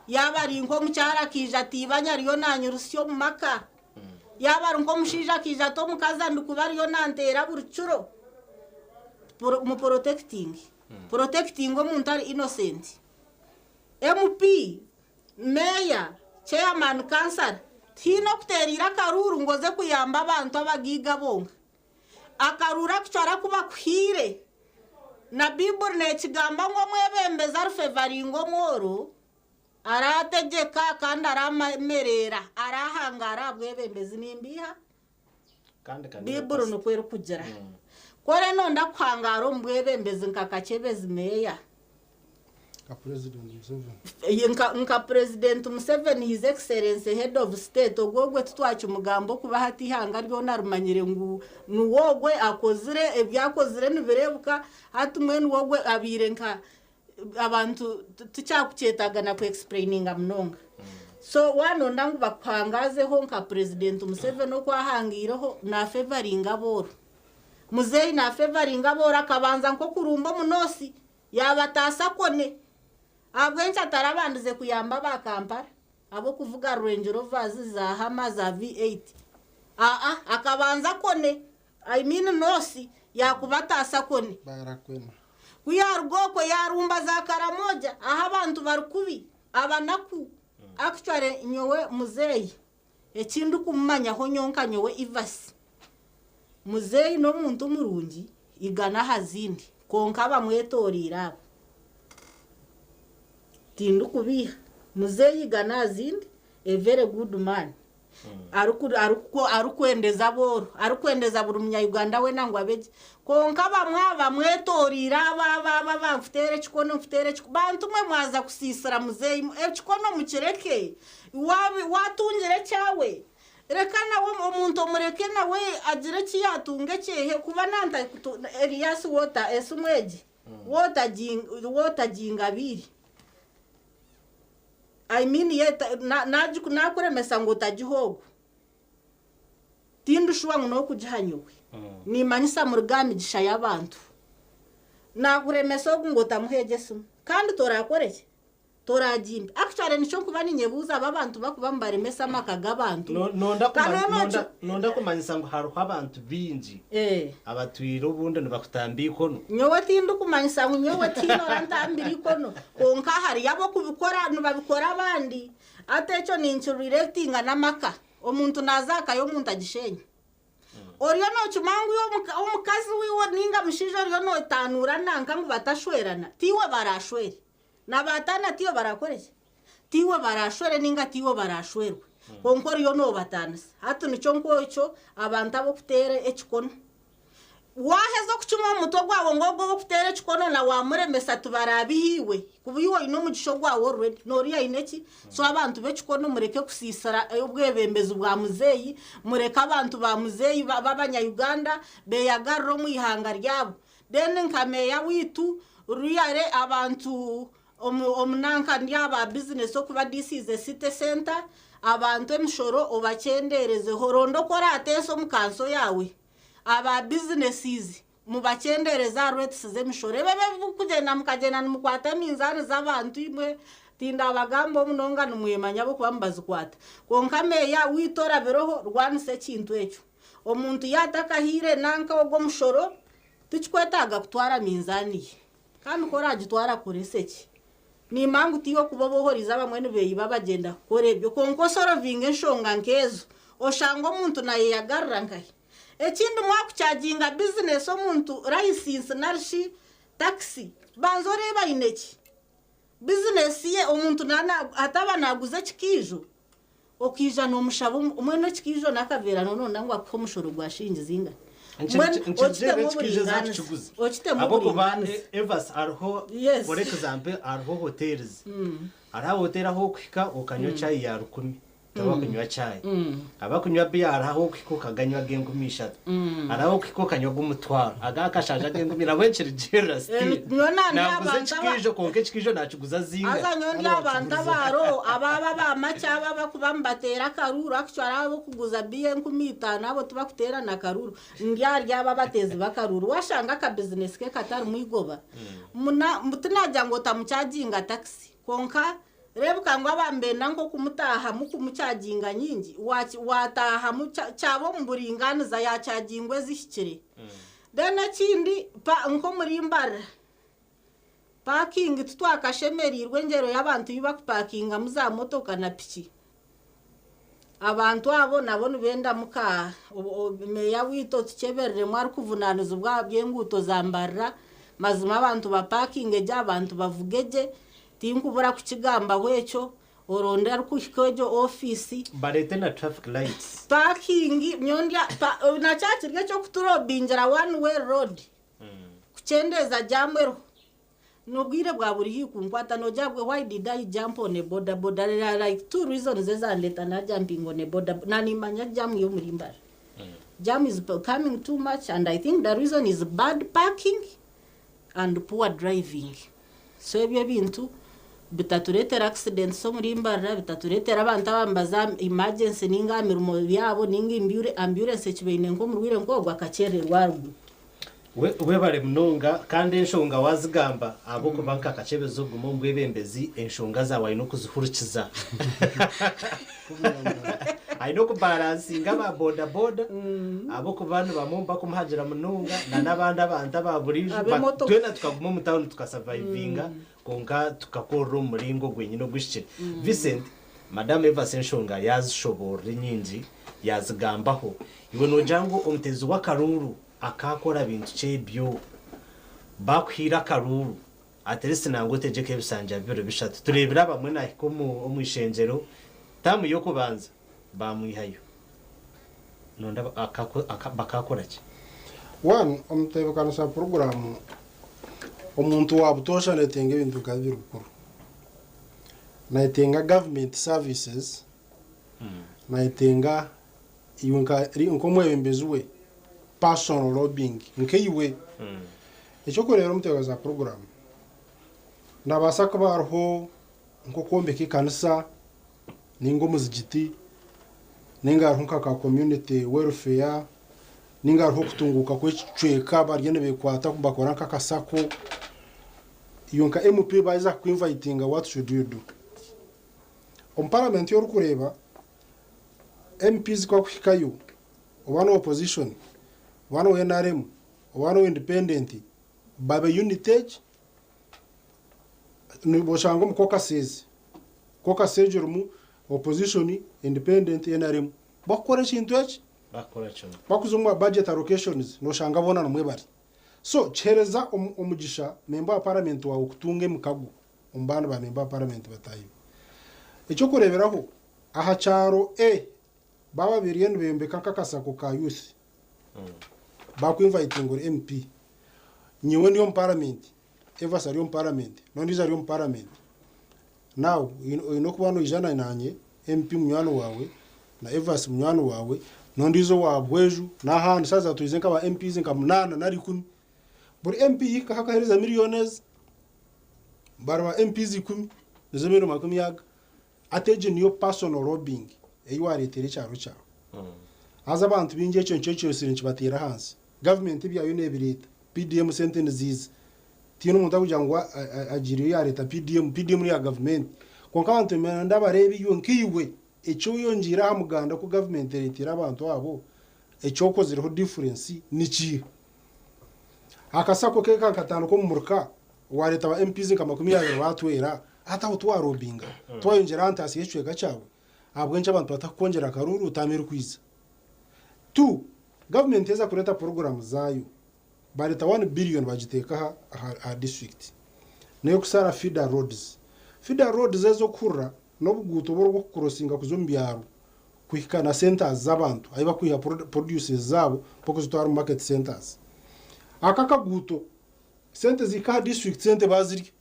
yabari nko mucyara kija tibanya riyo nanyurusyo mumaka yabari nko mushija kija to mukaza ndukubari yo nantera burucuro mu protecting omuntu ari innocent MP Mayor Chairman Council tino kuterira karuru ngoze kuyamba abantu abagiga bonga akarura kuchara kuba kuhire na Bible ne kigamba ngo mwebembeza rufevaringo mworo arategeka kandi aramerera arahangara bwebembezi nimbiha kandi Bible no kwera kugera kore no ndakwangaro mbwebembezi nkakachebezi meya nka president Museveni his excellency head of state ogogwe tutwacha umugambo kuba hati hanga ryo narumanyire ngu nuwogwe akozire ebyakozire nibirebuka hatumwe nuwogwe abire nka abantu tucyakucyetaga na ku explaining amnonga so wano ndangu bakwangazeho nka president Museveni okwahangireho na favoring aboro muzeyi na favoring aboro akabanza nko kurumba munosi yabatasa kone abwencha atarabanduze kuyamba ba Kampala abo kuvuga Range Rovers za Hama za V8 akabanza kone I mean nosi yakubatasa kone barakwena kuyarugoko yarumba za Karamoja aha abantu barukubi abanaku actually nyowe muzeyi ekindu kumanya ho nyonka nyowe ivasi muzeyi no muntu murungi igana hazindi konka bamwetorira tindu kubiha muzeyi igana hazindi a very good man arukwendeza boro arukwendeza buri munyayuganda we nangwa abeje konka bamwetorira bafutere kikono mfutere bantu mwe mwaza kusisira muzeyi ekikono mukireke watungire cyawe reka nawe umuntu omureke nawe agire kiyatunge cyehe kuba nanta Elias water esumweje water jingabiri I mean yeta nakuremesa ngo tagihogo tindu shuwa ngo kujihanywe ni manyisa murugami gisha yabantu nakuremesa ngo tamuhegesu kandi torakoreke toragimbe actually nico kuba ninyebuza ababantu bakubambare mesa makaga abantu nonda kumanyisa ngo haruho abantu binji abatwiro ubundi nibakutambikono nyowe tindu kumanyisa ngo nyowe tino rantambirikono konka hari yabo kubikora nubabikora abandi atecho nincu directing namaka omuntu nazaka yo muntu agishenye oriyo no chumangu omukazi wiwe ninga mushijo oriyo no tanura nanka ngo batashwerana tiwe barashwere nabatana tiyo barakoresha tiwe barashwere ninga tiwe barashwerwe konko oriyo no batanisa hatu nico nkocho abantu abo kutere ekikono wahezo kuchuma umutwe gwawo ngogo wo kutere ekikono na wamuremesa tubarabihiwe kubiyo ino mugisho gwawo already noriya ineki so abantu bekikono mureke kusisara ubwebembezi bwa muzeyi mureke abantu ba muzeyi babanya Uganda beyagarro mu ihanga ryabo dene nkameya witu ruyare abantu omunanka ndyaba business okuba this is a city center abantu emshoro obacendereze horondo kora ateso mukanso yawe aba businesses mubacendereza rates zemshoro bebe kugenda mukagenda mukwata minzani z'abantu imwe tinda bagambo munonga numwemanya bo kwambaza kwata konka meya witora beroho rwanise kintu echo omuntu yatakahire nanka ogwo mushoro tuchikwetaga kutwara minzani kandi kora agitwara kureseki ni mangu tiyo kubobohoriza bamwe beyi babagenda korebyo konko solving enshonga nkezo oshango omuntu naye yagarra nkaye ekindi mwakucyaginga business omuntu license narshi taxi banzore bayineki business ye omuntu nana ataba naguze kikijo okija no mushabo umwe no kikijo nakavera none nangwa ko mushoro gwashingizinga abo kubane Evas arho for example arho hotels ara hotel aho kwika ukanywa chai ya 10 taba kunywa chai abakunywa bia araho kwiko kaganywa gengumisha araho kwiko kanywa gumutwara agakashaje gengumira wenchiri jera still naguze chikijo konke chikijo nachuguza zinga azanyo ndi abantu abaro ababa bamacha baba kubambatera karuru akutwara abo kuguza bia 15 nabo tubakutera na karuru ndyarya aba batezi bakaruru washanga ka business ke katari muigoba mutina ngo tamucyaginga taxi konka rebuka ngo abambe nango kumutaha mukumucyaginga nyingi wataha mucyabo mburinganiza yacyagingwe zishikire dana kindi nko muri mbara parking tutwakashemerirwe ngero y'abantu yiba kuparkinga muza motoka na piki abantu abo nabone benda muka meya wito tukeberere mwari kuvunaniza ubwabye nguto zambarra mazima abantu ba parking eje abantu bavugeje tinkubura kukigamba hwecho oronda rukushikojo office barete na traffic lights parking nyondya na cyakirwe cyo kuturobinjira one way road kucendeza jamwero nobwire bwa buri hikunkwata no jabwe why did I jump on a border like two reasons ezandeta na jumping on a border nani manya jam yo murimbara jam is coming too much and I think the reason is bad parking and poor driving so ebyo bintu bitaturetera accidents so murimbara bitaturetera abantu abambaza emergency ninga mirumo byabo ninga ambulance kibene nko murwire nkogwa kacererwa rugu we bare munonga kandi enshonga wazigamba abo kubanka kacebezo gumo mbwebembezi enshonga zawe no kuzihurukiza aino kubalansinga aba boda abo kubantu bamumba kumhagira munonga na nabandi abantu ababurije twena tukaguma mu town tukasurvivinga konka tukakora umuringo gwenyino gushikira Vincent Madame Eva Senshonga yazishobora nyinji yazigambaho iwe nojango omutezi wa karuru akakora bintu cyebyo bakwira karuru aterese nango tegeke bisanja biro bishatu turebira bamwe nahiko mu ishengero tamu yo kubanza bamwihayo nonda bakakora ki one omutebekano sa program omuntu wabutosha netenge bintu kabirukuru naitenga government services naitenga yunka nkomwebembezuwe personal lobbying nkeiwe icyo rero mutebeza program nabasa kubarho nko kombeka kanisa ningo muzigiti ninga runka ka community welfare ninga ruho kutunguka kwecweka baryene bekwata kubakora nka kasako yonka MP baiza kuinvitinga what should you do on parliament yo kureba MPs kwa kushikayo one opposition one NRM one independent baba unitage ni boshango mkoka sezi rumu opposition independent NRM bakore chintu echi bakora cyo bakuze mu budget allocations no shanga bona nomwe bari so chereza umugisha member wa parliament wawe kutunge mukagu umbana ba member wa parliament batayi icyo kureberaho aha cyaro baba biriyeni bembe kakakasako ka youth bakwinvite ngo MP nyiwe niyo parliament Evas ariyo parliament nondi ariyo parliament now inokubano ijana nanye MP mnyano wawe na Evas mnyano wawe nondizo wabweju na handi saza tuizenka ba MPs nka munana nari kumi buri MP kakahereza millionaires barwa MPs 10 nizemero makumi yaga ateje niyo personal lobbying eyiwari tere cyaro cyaro aza abantu bingiye cyo cyose nkibatera hansi government byayo nebireta PDM sentence ziza tino umuntu akugira ngo agire ya leta PDM ya government konka abantu menda barebi yo nkiwe icyo yongira ha muganda ko government retira abantu abo icyo koziriho difference niki akasako ke kankatano ko murka wa leta ba MPs nka 20 batwera hata utwarobinga twayongera antasi yecwe gacawe abwo nje abantu batakongera karuru utamira kwiza tu government yeza kureta program zayo bareta 1 billion bagiteka ha district nayo kusara feeder roads ezo kurra no buguto bwo crossinga kuzombyaro kwikana centers z'abantu ayiba kwiha producers zabo poko zitwara market centers akaka guto sente zika district sente baziri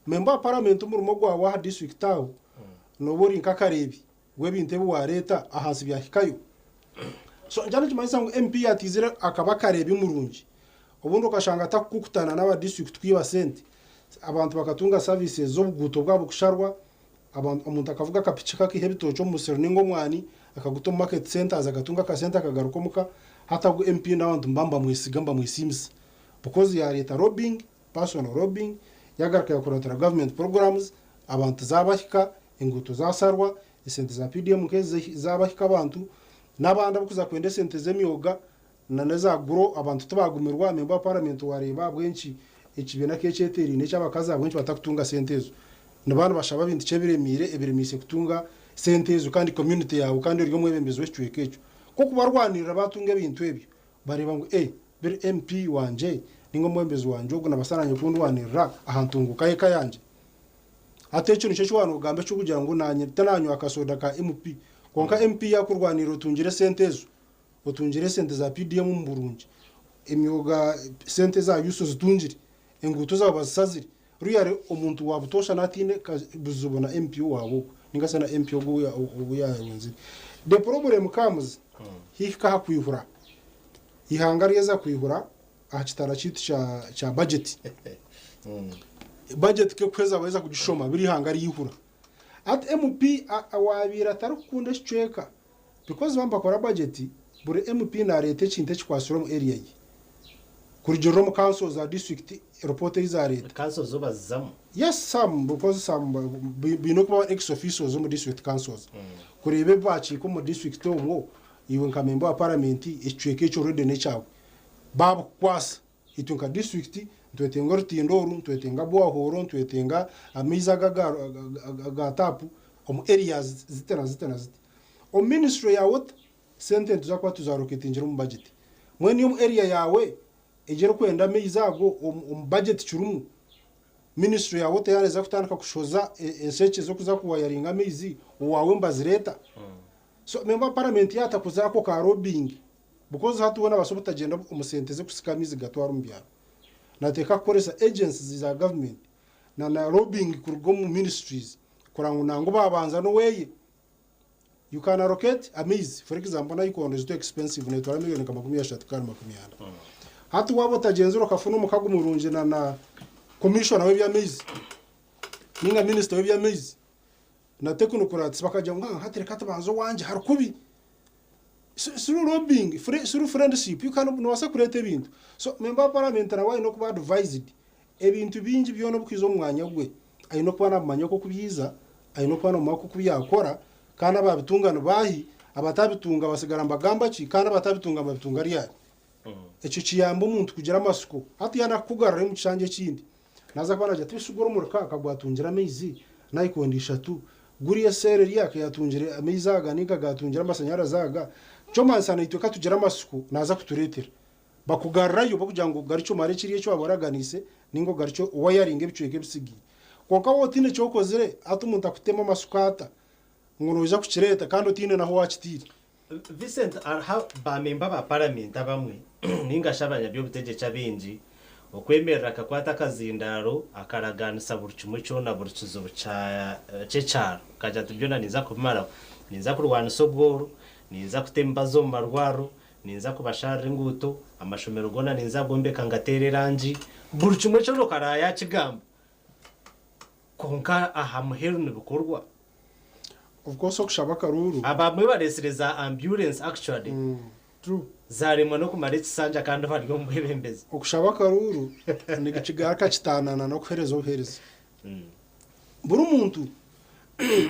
member parliament umurumo gwa wa district tawo no bori nkakarebi webinte bwa leta ahansi byahikayo so njana kimayisa ngo MP atizira akaba karebi murungi ubundi ukashanga atakukutana n'aba district kwiba sente abantu bakatunga services zo buguto bwabo kusharwa abantu umuntu akavuga kapicika kihebito cyo musero ningo mwani akagutoma market centers agatunga ka center akagaruka muka hata go MP n'abantu mbamba mwisigamba mwisimisa because ya leta robbing personal robbing yagaraka yakorera government programs abantu zabahika inguto zasarwa isente za PDM keze zabahika abantu nabanda bukuza kwende sente zemyoga na neza gro abantu tubagumirwa member parliament wareba bwenshi ikibena keceteri ne cyabakaza bwenshi batakutunga sentezo nabantu bashaba bindi cebiremire ebiremise kutunga sentezo kandi community yawe kandi ryo mwebembezo w'icwekecho ko kubarwanirira batunga bintu ebyo bareba ngo biri MP wanje ningo mwembezo wanje ubwo nabasaranye kundwanirira ahantunguka eka yanje atecho nico cy'wantu ugambe cyo kugira ngo nanye tananyo akasoda ka MP konka MP yakurwanira utungire sentezo utungire sente za PDM mu Burundi emyoga sente za yuso zitungire enguto za basaziri ruyare umuntu wabutosha natine buzubona MP wabo ningasana MP ogu ya yonzi de problem comes hika hakwihura ihangari yeza kwihura achitara chitu cha budget budget ke kweza weza kugishoma biri hangari yihura at MP awabira tarukunda shcheka because bamba kora budget buri MP na leta chinte chikwasura mu area yi kuri Jerome council za district report za leta council zo bazamo yes some because some binokwa ex officio zo mu district councils kuri be bachi ko mu district omwo iwe nka member wa parliament echweke cyo rede ne chawo babu kwasa itunka district twetenga rutindoru twetenga bwahoro twetenga amiza gatapu om areas zitana o ministry yawe sente tuzakwa tuzaroketinjira mu budget mweni yo area yawe ejero kwenda mizago budget churumu ministry yawe tayareza kutandika kushoza enseche zo kuza kuwayaringa mizi wawe mbazireta so member parliament yata kuzako ka robbing because hatubona basobota agenda umusenteze kusikamizi gatwara umbyaro nateka koresa agencies za government na lobbying kurugo mu ministries kurango nango babanza no weye you can allocate a mizi for example na ikondo is too expensive ne 3 million kama 10 kandi 10 hatu wabo tagenzura kafunu mukagu murunje na commissioner we bya mizi ninga minister we bya mizi na technocrats bakaja ngo hatire katabanzo wanje harukubi through lobbying through friendship you can no wasa kurete bintu so member parliament na why no kuba advised ebintu bingi byono bukizo mwanya gwe ayino kwana manyo ko kubyiza ayino kwana mako kubyakora kana babitungana bahi abatabitunga basigara mbagamba ki kana batabitunga babitunga riya echo kiyamba umuntu kugira amasuko hati yana kugarara mu cyange kindi naza kwana jya tubisugura umurka akagwatungira amezi nayikondisha tu guriya sereri yake yatungire amezi aga nika gatungira amasanyara zaga cyo mansana ituka tugira amasuku naza kuturetera bakugarrayo bakugira ngo garicho mare kiriye cyo babaraganise ningo garicho wayaringe bicuye bisigi konka wotine cyo kozere atumuntu akutema amasukata ngonoja kukireta kandi otine naho wakitira Vincent how ba member ba parliament abamwe ninga shabanya byo butegeca binji okwemerera akakwata kazindaro akaraganisa buri kimwe cyo na buri kizubu ca cecaro kaja tubyona niza kumara niza kurwana sobworo niza kutemba zo marwaro niza kubashara nguto amashomero gona niza gombeka ngatere rangi buri kimwe cyo rokaraya kigamba konka aha muheru nibikorwa of course okushaba karuru abamwe baresereza ambulance actually true zarimo no kumara ikisanja kandi bari mu bwebembezi okushaba karuru nigicigaka kitanana no kuhereza uhereza buri umuntu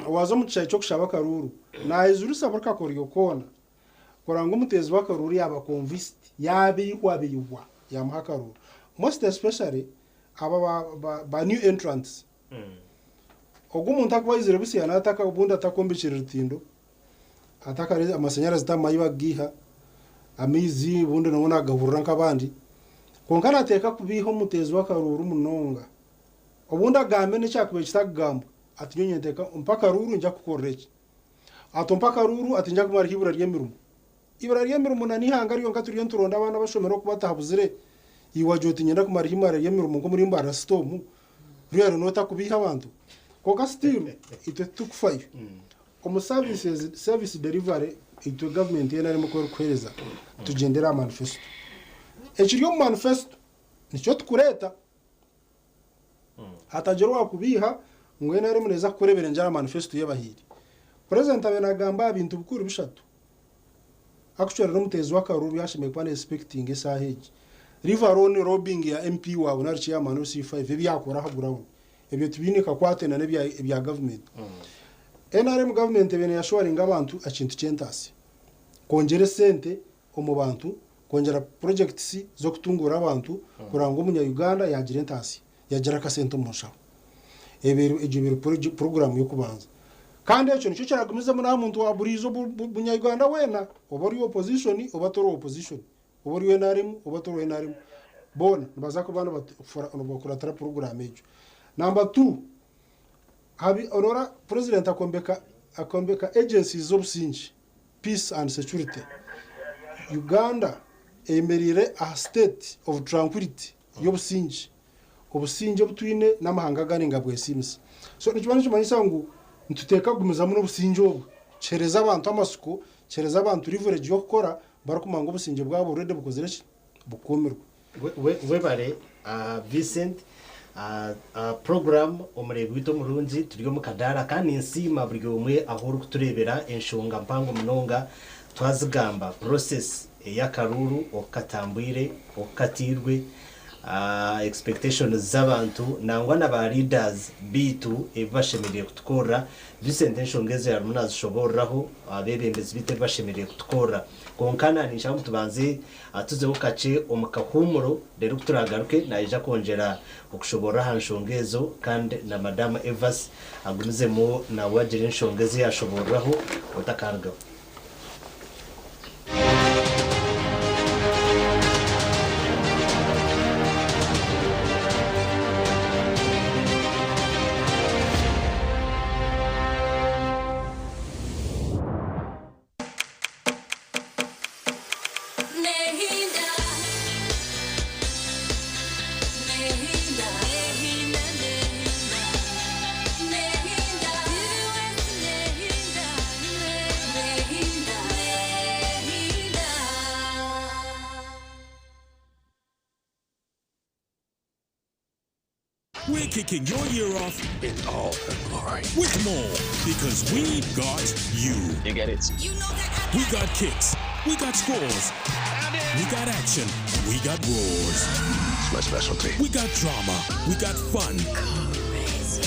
waza mu cyayi cyo kushaba karuru nahizuru sabuka koriyo kona koranga umutezi wa karuru yaba convinced yabiywa yamuha karuru most especially aba ba new entrants ogu umuntu akubazira bisi yanataka ubundi atakombekera rutindo ataka amashanyarazi tamayi bagiha amizi ubundi nabona agahurura nk'abandi konkana ateka kubiho mutezi wa karuru munonga ubundi agambe ne cyakube kitagamba atinyonye nteka mpaka ruru njya kukoreki atompa karuru atinja kumara hibura ryemirumu nani hanga ariyo ngaturiyo nturonda abana bashomero kubatahabuzire iwajoti nyenda kumara himara ryemirumu ngo muri mbara storm rero nota kubiha abantu koka still ite tukfayo omu service delivery ito government yana arimo kwereza tugendera manifesto ekiriyo mu manifesto nicyo tukureta hatajero wakubiha ngo yana arimo neza kurebera njara manifesto y'abahiri president abenagamba ibintu bukuru bishatu actually no mutezi wa karuru yashimye kwa expecting esaheji riverone robbing ya MP wawe na chairman C5 ebyakora haguraho ebyo tubinika kwatena ne bya government NRM government bene yashoringa abantu akintu cyentasi kongere sente omu bantu kongera projects zo kutungura abantu kuranga umunya Uganda yagira entasi yagira ka sente umusha ebyo program yo kubanza kandi ecyo nicyo cyaragumiza muri amuntu wa burizo bunya Uganda wena obori opposition obatoro opposition obori NRM obatoro NRM bona bazako bana bakora tra program ejo number 2 habi onora president akombeka agencies z'obusingi peace and security Uganda emerire a state of tranquility y'obusingi obusingi obutwine n'amahanga gani ngabwe sims so nikibana kimanyisa ngo ntuteka gumiza muno busingi obwo chereza abantu amasuko chereza abantu leverage yo gukora barakumanga obusingi bwabo already bukozere bukomerwa we bare Vincent program omurego bito murunzi turiyo mukadara kandi insima buri umwe ahoro kuturebera enshonga mpango munonga twazigamba process ya karuru okatambwire okatirwe expectations z'abantu nangwa n'aba leaders bitu ebashemiriye kutukora Vincent enshongeze ya runazo shoboraho abebembezi bite bashemiriye kutukora konkana nisha mutubanze atuze ukace omukahumuro rero kuturagaruke naija konjera okushobora hanshongezo kandi na madame Evas agumizemo na wagire enshongeze yashoboraho utakarga We're kicking your year off in all her glory with more because we got you. You get it? You know that we got kicks, we got scores, we got action, we got roars. It's my specialty. We got drama, we got fun.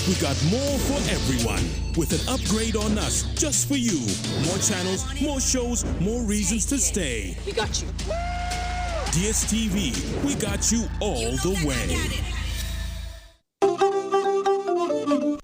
We got more for everyone with an upgrade on us just for you. More channels, more shows, more reasons to stay. We got you. DSTV, we got you all the way.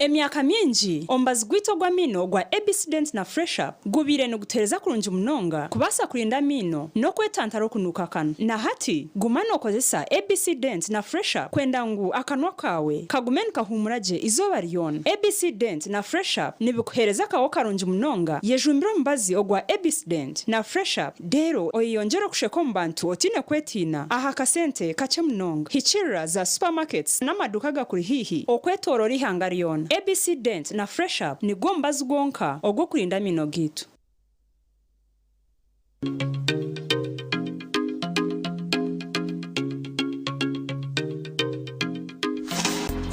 emyaka mingi ombazi gwito gwa mino gwa Ebicident na Fresh Up gubire no gutereza kurungi munonga kubasa kurinda mino no kwetantara okunuka kanu na hati gumano kozesa Ebicident na Fresh Up kwenda ngu akanwa kawe kagumen kahumuraje izoba ryona. Ebicident na Fresh Up nibikuhereza kawo karungi munonga yejumbiro mbazi ogwa Ebicident na Fresh Up dero oyongera kusheko mbantu otine kwetina aha kasente kache munonga hichira za supermarkets n'amaduka gakuri hihi okwetorora ihanga ryona. Ebicident na Fresh Up ni gombazi gonka ogwo kurinda mino gitu.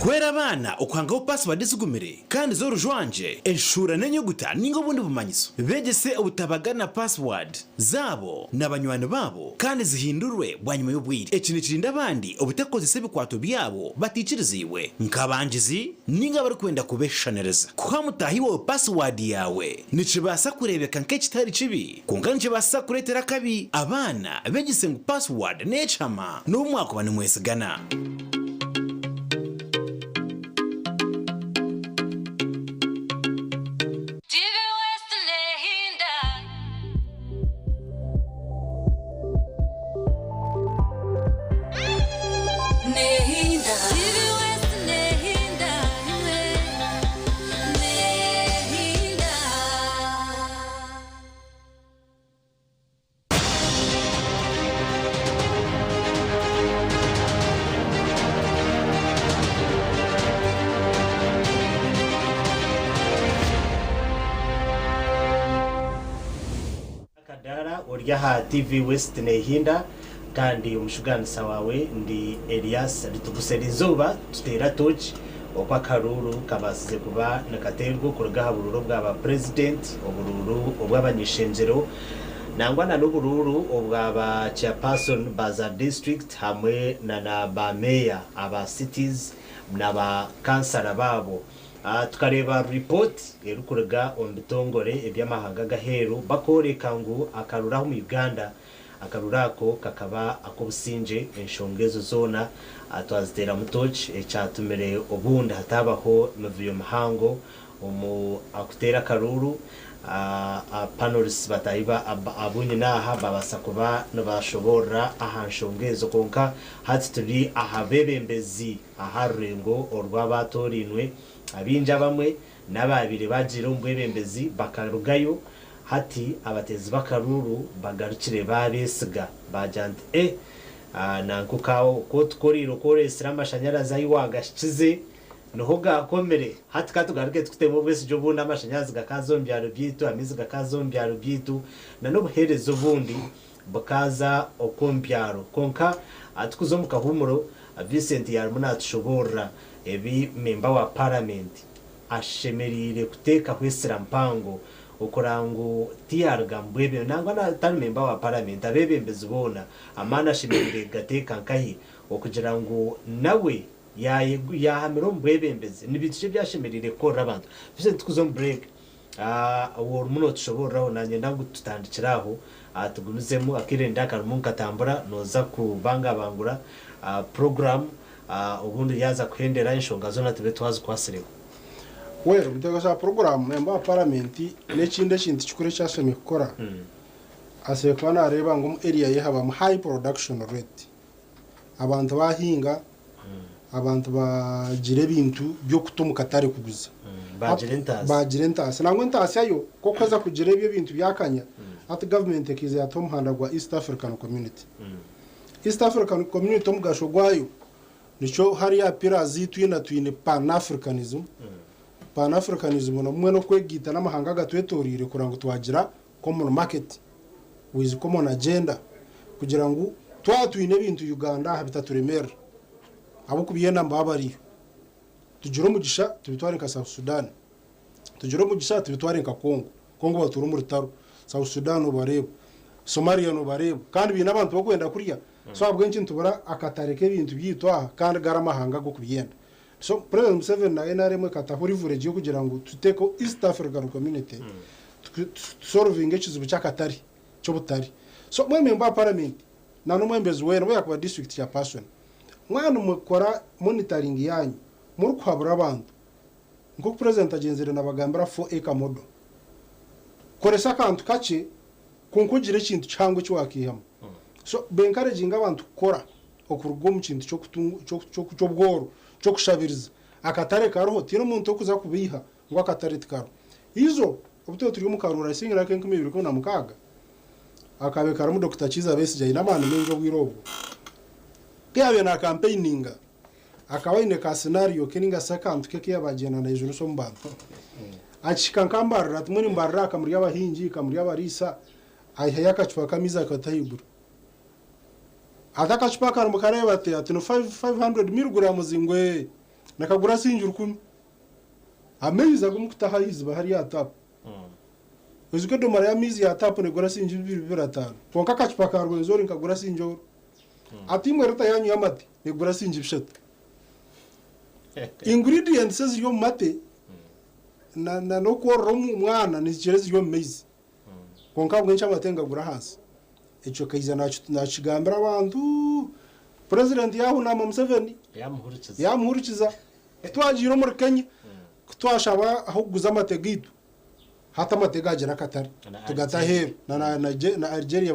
kwera abana ukwangaho password zigumire kandi zo rujwanje enshura n'enyuguta ningo bundi bumanyiso begese ubutabagana password zabo n'abanywano babo kandi zihindurwe bwanyuma y'ubwire ekini kirinda abandi ubutakozese bikwato byabo baticiriziwe nkabangizi ninga bari kwenda kubeshanereza kwa mutahiwe password yawe nicibasa kurebeka nk'ekitari kibi kungana nicibasa kuretera kabi abana begese ngo password necama n'umwaka bani mwesigana. Oryaha TV West nehinda kandi umushuganisa wawe ndi Elias rituguserizoba tutera tochi okwa karuru kabasize kuba nakaterwa kurugaha bururo bw'aba president obururu obw'abanyishenjero nangwa na n'ubururu obw'aba chairperson baza district hamwe na ba mayor aba cities n'aba kansara babo. Tukareba report erukuruga ondutongore ebyamahanga gaheru bakoreka ngo akaruraho mu Uganda akarurako kakaba akobusinje enshongezo zona atwazitera mutochi echatumere obunda hatabaho muvuyo mahango omu akutera karuru panels bataiba abunye naha babasa kuba nabashobora ahanshongezo konka hati turi ahabebembezi aharengo orwabatorinwe abinja bamwe n'ababire bagira umbwebembezi bakarugayo hati abatezi bakaruru bagarukire babesiga bajante nankukawo ko tkoriro koresira amashanyarazi ayiwagashize noho gakomere hati katugaruke tukutemo bwese jo bunda amashanyarazi gakazombyaro byitu amizi gakazombyaro byitu nanobuherezo bundi bakaza okombyaro konka atukuzo mukahumuro Vincent yarmuna tushobora ebi memba wa parliament ashemerire kuteka kwesira mpango ukurango tiarga mbwebe nangwa na tani memba wa parliament abebembezi bona amana ashemerire gateka nkahi okugira ngo nawe yahamiro mbwebembezi nibitije byashemerire ko rabantu bise tukuzo break awor muno tushoboraho nanye ndangu tutandikiraho tugumizemo akirenda karumunka katambura noza kubanga bangura program ubundi yaza kuhendera inshonga zona tube twazi kwasireko wera mutega program memba parliament n'ekinde kintu kikure cyaseme gukora ase kwa nareba ngo mu area ye haba mu high production rate abantu bahinga abantu bagire bintu byo kutumuka tari kuguza bagire ntasi nangwe ntasi ayo ko kweza kugira ibyo bintu byakanya at government kize yatomhanda gwa East African Community East African Community omugashogwayo nicho hari ya pirazi twina twine Pan-Africanism Pan-Africanism no mwe no kwegita n'amahanga gatwetorire kurango twagira common market with common agenda kugira ngo twatwine bintu Uganda habitaturemera abo kubiyena mbabari tujiro mugisha tubitware ka South Sudan tujiro mugisha tubitware ka Kongo baturu mu rutaro South Sudan ubareba Somalia no bareba kandi bina abantu bakwenda kuriya so abwenci ntubura akatareke bintu byitwa kandi garamahanga go kubiyenda so President Museveni na NRM katahuri vureje kugira ngo tuteko East African Community solving ekizibu cyakatari cyo butari so mwe memba parliament na no mwembezi we no yakwa district ya person mwana mukora monitoring yanyu muri kwabura abantu nko president agenzere nabagambira 4 acre model koresa akantu kace kunkugire ikintu cyangwa cyo wakihama so bencouraging abantu kora okurugwa mu kintu cyo bworo cyo kushabiriza akatare karoho tino umuntu okuza kubiha ngo akatare tikaro izo ubutyo turi mu karura singira ke 2016 akabe karamu Dr. Chiza Besigye inamana menjo bwirobo byabe na campaigninga akabaine ka scenario keninga second keke yabagena na ijuru so mbantu achikankambara tumuni mbarra kamuri y'abahingi kamuri y'abarisa ayiha yakacupa kamiza katayibura atakacupa karamu kareba ati 500 mg zingwe nakagura sinjuru 10 ameza gumukutahayizi bahari yatapo uziko domara ya mizi yatapo negura sinjuru 25 konka kacupa karwe zori nkagura sinjuru ati mwereta yanyu yamati negura sinjuru 7 ingredients zyo mate na no korora umwana nizirezi yo mezi konka bwencha amatenga gura hasi echo kaiza na chigambira abantu president yaho na Museveni yamuhurikiza twajiro muri Kenya twashaba aho guza amategido hata amatega agera katari tugatahera na Algeria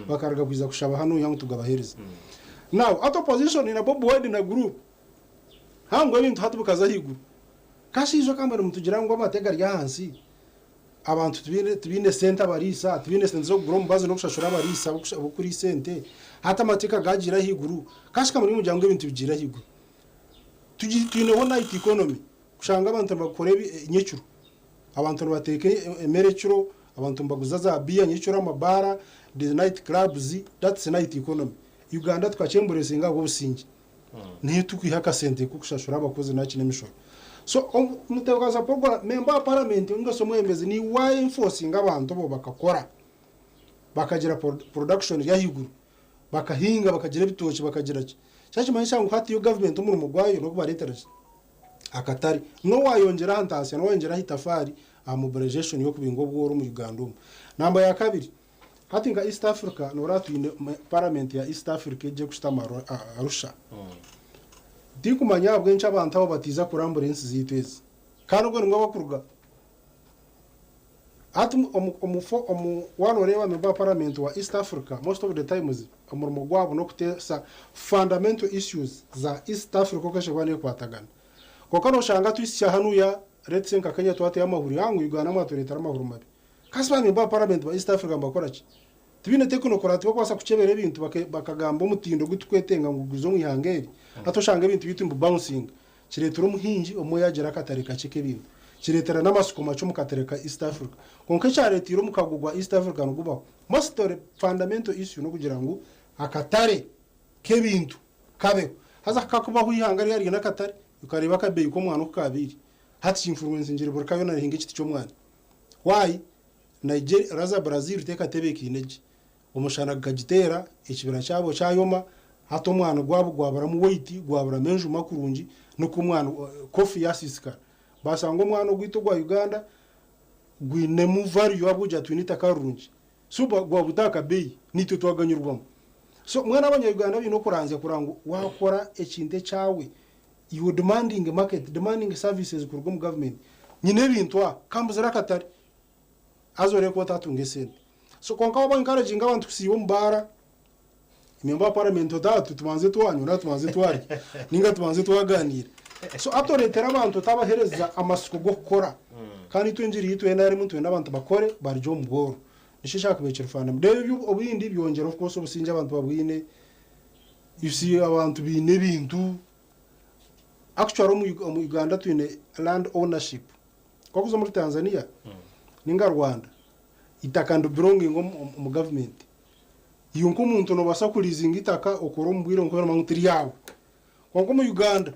bakarga kwiza kushaba hano yangu tugabahereza now auto position ina Bob Wine na group hango ibintu hatu bukaza higuru kashizo kambere mutugira ngo amatega rya hansi abantu tubine center barisa tubine center zo grom bazo no kushashura barisa bukuri center hata amateka gagira higuru kashika muri mujyango ibintu bigira higuru tugineho night economy kushanga abantu bakore nyecuru abantu bateke emerecuro abantu mbaguza za bia nyecuru amabara the night clubs that's night economy Uganda twachembure singa go busingi ntitukihaka center kukushashura abakozi na kinemishoro so mutekaza program member parliament ngaso mwembezi ni why enforcing abantu bo bakakora bakagira production ya higuru bakahinga bakagira bitoki bakagira cyaje manisha ngo hati yo government umuru mugwayo no kubaretereza akatari no wayongera hantasi no wongera hitafari mobilization yo kubingo bworo mu Uganda namba ya kabiri hati nga East Africa no ratu parliament ya East Africa je kustamaro Arusha dikumanya bwencha abantu abo batiza kuramburensi zitweze kandi ubwo ngo bakuruga atu wano rewa member parliament wa East Africa most of the times umurimo gwabo no kutesa fundamental issues za East Africa kashe bane kwatagana koka no shanga twisya hanu ya retsenka Kenya twate y'amahuri yangu Uganda amatoreta amahuri mabi kasba member parliament wa East Africa mbakora ki tubine technocrat bakwasa kucebera ibintu bakagamba umutindo gutwetenga ngo guzo mwihangeri atoshanga ibintu bitu bouncing kiretera umuhinji omoyagera katareka cike bintu kiretera namasuko macho mukatereka East Africa konke cyaretira mukagugwa East Africa no gubaho most fundamental issue no kugira ngo akatare kebintu kabe haza kakubaho ihangari yari na katare ukareba kabe ko mwana ukabiri hati influence ngire burka yona hinge kiti cyo mwana why Nigeria raza Brazil teka tebeki ineje umushana gagitera ikibira cyabo cyayoma hato mwana gwabo gwabara mu weight gwabara menju makurunji no ku mwana kofi yasiska basango mwana gwito gwa Uganda gwine mu value abuja twinita karunji suba gwabutaka bei nito twaganyurwamo so mwana abanya Uganda bino kuranze kurango wakora ekinde cyawe you demanding market demanding services kurugum government nyine bintwa kambuzara katari azore ko tatungesene so konka waba encouraging abantu kusibo mbara member parliament tatu tumanze twanyu na tumanze twari ninga tumanze twaganira so atoretera abantu tabahereza amasuko go gukora kandi twinjiri yitwe nari muntu n'abantu bakore barjo mugoro nishishaka kubekera fana mdeyo obindi byongera of course obusinja abantu babwine you see abantu bine bintu actually mu Uganda twine land ownership ko kuzo muri Tanzania ninga Rwanda itakando belonging mu government yunko umuntu no basakuriza ingitaka okoro mbwiro ngo mangutiri yawo konko mu Uganda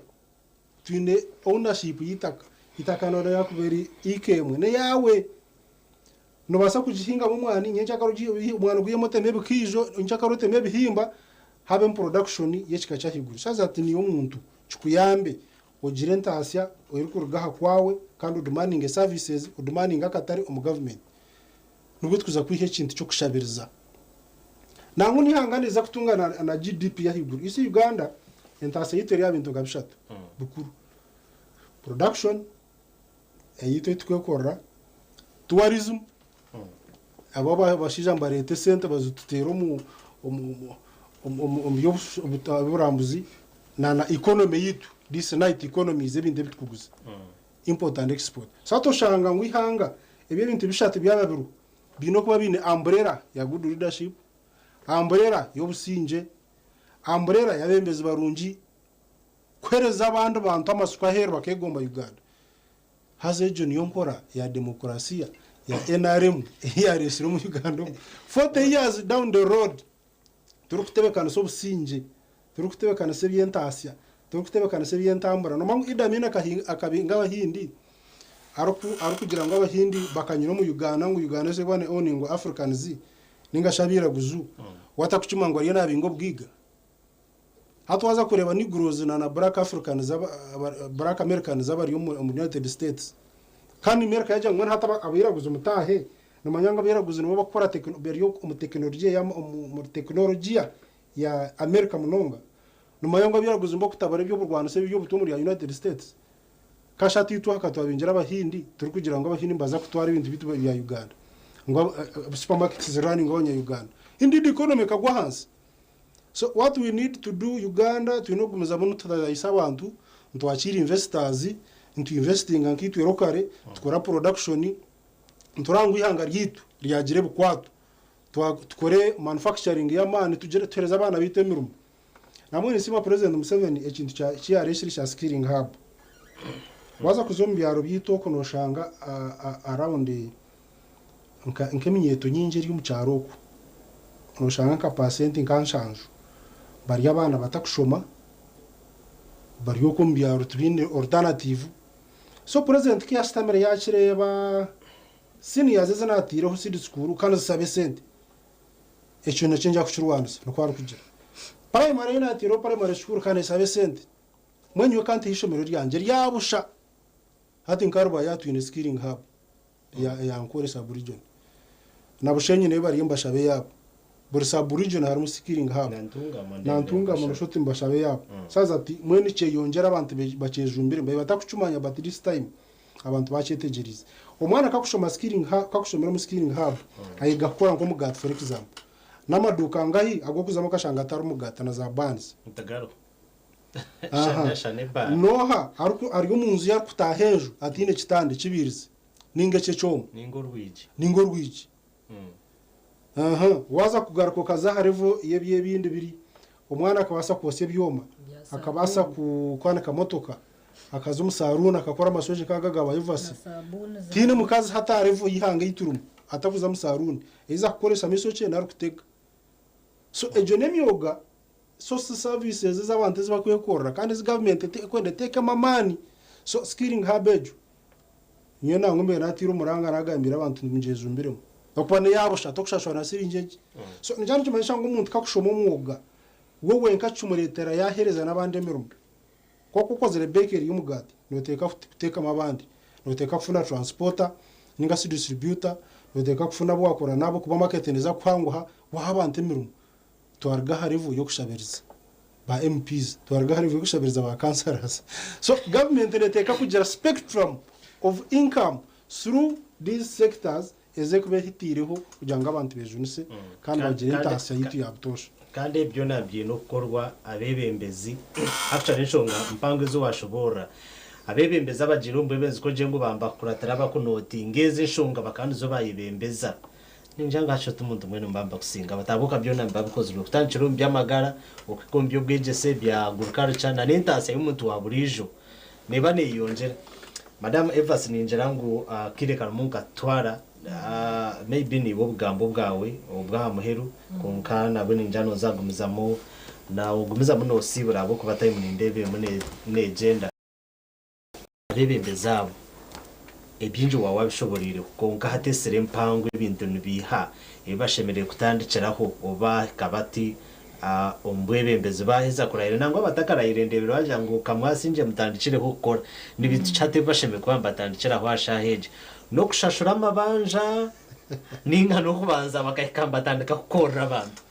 twine ownership itakano ya kuberi ikemwe ne yawe no basakujihinga mu mwana nyenja karuji umwana guye moteme bikijo nyenja karote me bihimba habe production yechika cyahiguru shaza ati niyo muntu chukuyambe ogire ntasya oyirikurugaha kwawe kandi demanding services demanding akatari mu government nubwo tukuza kwihe kintu cyo kushabiriza nangu nihanganiza kutungana na GDP ya higuru isi Uganda entasa yitere ya bintu gabishatu bukuru production eyitwe tukekora tourism abo bashija mbarete sente bazututera mu burambuzi na economy yitu this night economy zebinde bitukuguza import and export sato shanga ngwihanga ebyo bintu bishate byababiru bino kuba bine umbrella ya good leadership umbrella yobusinje umbrella yabembezi barungi kwereza abantu amasuka hero bakegomba Uganda haze ejo niyo nkora ya demokrasiya ya NRM ya resiro mu Uganda 40 years down the road turukutebekana sobusinje turukutebekana sebyentasiya turukutebekana sebyentambura no mangu idamina akabinga abahindi arukugira ngo abahindi bakanyura mu Uganda ngo Uganda se bane owning Africans ninga shabira guzu watakuchuma ngo yena bingo bwiga hatwaza kureba ni grows na black Africans black Americans abari mu United States kandi America yaje ngo hata abiraguza mutahe no manyanga abiraguza no bakora teknolojia ya America munonga no manyanga abiraguza mbo kutabare byo Rwanda se byo butumuri ya United States kashati tu hakatwabinjira abahindi turi kugira ngo abahindi mbaza kutwara ibintu bitu bya Uganda ngo supermarkets zirani ngo nya Uganda indeed economy kagwa hansi. So what we need to do Uganda twinogumezamuntu tutayisa abantu ntwakira investors into investing ankitu erokare tukora production nturangu ihanga ryitu ryagire bukwatu tukore manufacturing ya mani tugere tereza abana bite mirumo namwe nisima president Museveni ekintu cya reshi cya skilling hub waza kuzombyaro byitoko noshanga around nkeminyeto nyingi iri mu cyaroko noshanga ka percent nkanshanju bari abana batakushoma bari yo kombyaro tubine alternative. So president ki astamere yakireba seniors zanatire ho sidi school kandi sabe sente echo na chenja kuchurwanza no kwari kugira primary yanatire primary school kandi sabe sente mwenye kanti hishomero ryanje ryabusha hati nkaruba yatu in skilling hub ya nkore sub-region nabushenye ne bari mbashabe yabo buri sub-region harimo skilling hub nantunga mu shoti mbashabe yabo saza ati mwene cye yongera abantu bacejumbire mbaye batakucumanya but this time abantu bacetegerize umwana kakushoma skilling hub kakushomera mu skilling hub ayiga gukora ngo mugati for example namaduka ngahi agokuzamo kashanga atari mugata na za bands mutagaro noha ariyo munzu ya kutahejo atine kitande kibirize ninge cyecomo ningo rwiji waza kugaruka kaza harevo yebye bindi biri umwana akabasa kose byoma akabasa kukwanaka motoka akaza umusaruna akakora amashoje kagagaba yivasi tine mukazi hata harevo yihanga yiturumu atavuza umusaruni iza kukoresha misoce na rukutega. So ejonemi yoga social services z'abantu zibakwiye korora kandi government kwende teka mamani so skilling hub ejo niyo nangombe natira umuranga nagambira abantu ngeje mbiremo bakwane yabo shato kushashwa na sirinjeje. So njyana cyumanisha ngo umuntu kakushoma umwuga wowe nkacumuretera yahereza nabande mirumo koko kozere bakery y'umugati noteka kuteka mabandi noteka kufuna transporter ninga si distributor noteka kufuna bwakora nabo kuba market neza kwanguha wahabante mirumo twarga harivu yo kushabiriza ba MPs twarga harivu yo kushabiriza ba councillors. So government neteka kugira spectrum of income through these sectors ezekube hitireho kugira ngo abantu bejunise kandi bagire intasi yitu yabutosha kandi ibyo nabyo no gukorwa abebembezi actually nshonga mpango zo washobora abebembezi abagira umbebezi ko je ngo bamba kuratara bakunoti ngeze nshonga bakandi zo bayibembeza ninjanga hacho tumuntu mwene mbamba kusinga batabuka byo namba bikozwe kutanchiro byamagara ukikombyo bwegese bya agriculture na n'intasi y'umuntu wa burijo neba ne yongera Madam Evas ninjira ngo kirekana munka twara maybe ni bo bgambo bwawe ubwa muheru konkana bone njano zagumizamo na ugumizamo no sibura abo kubataye mu ndebe mune negenda rebembezabo ebyinjo wawe bishoborire konka hatesere mpango ibintu nibiha ebashemereye kutandikiraho oba kabati ombwebembeze baheza kurayire nangwa batakarayire ndebero baje ngo kamwasinje mutandikireho gukora nibicate basheme kwamba batandikiraho ashaheje no kushashura amabanja ninga no kubanza bakayikamba tandika gukora abantu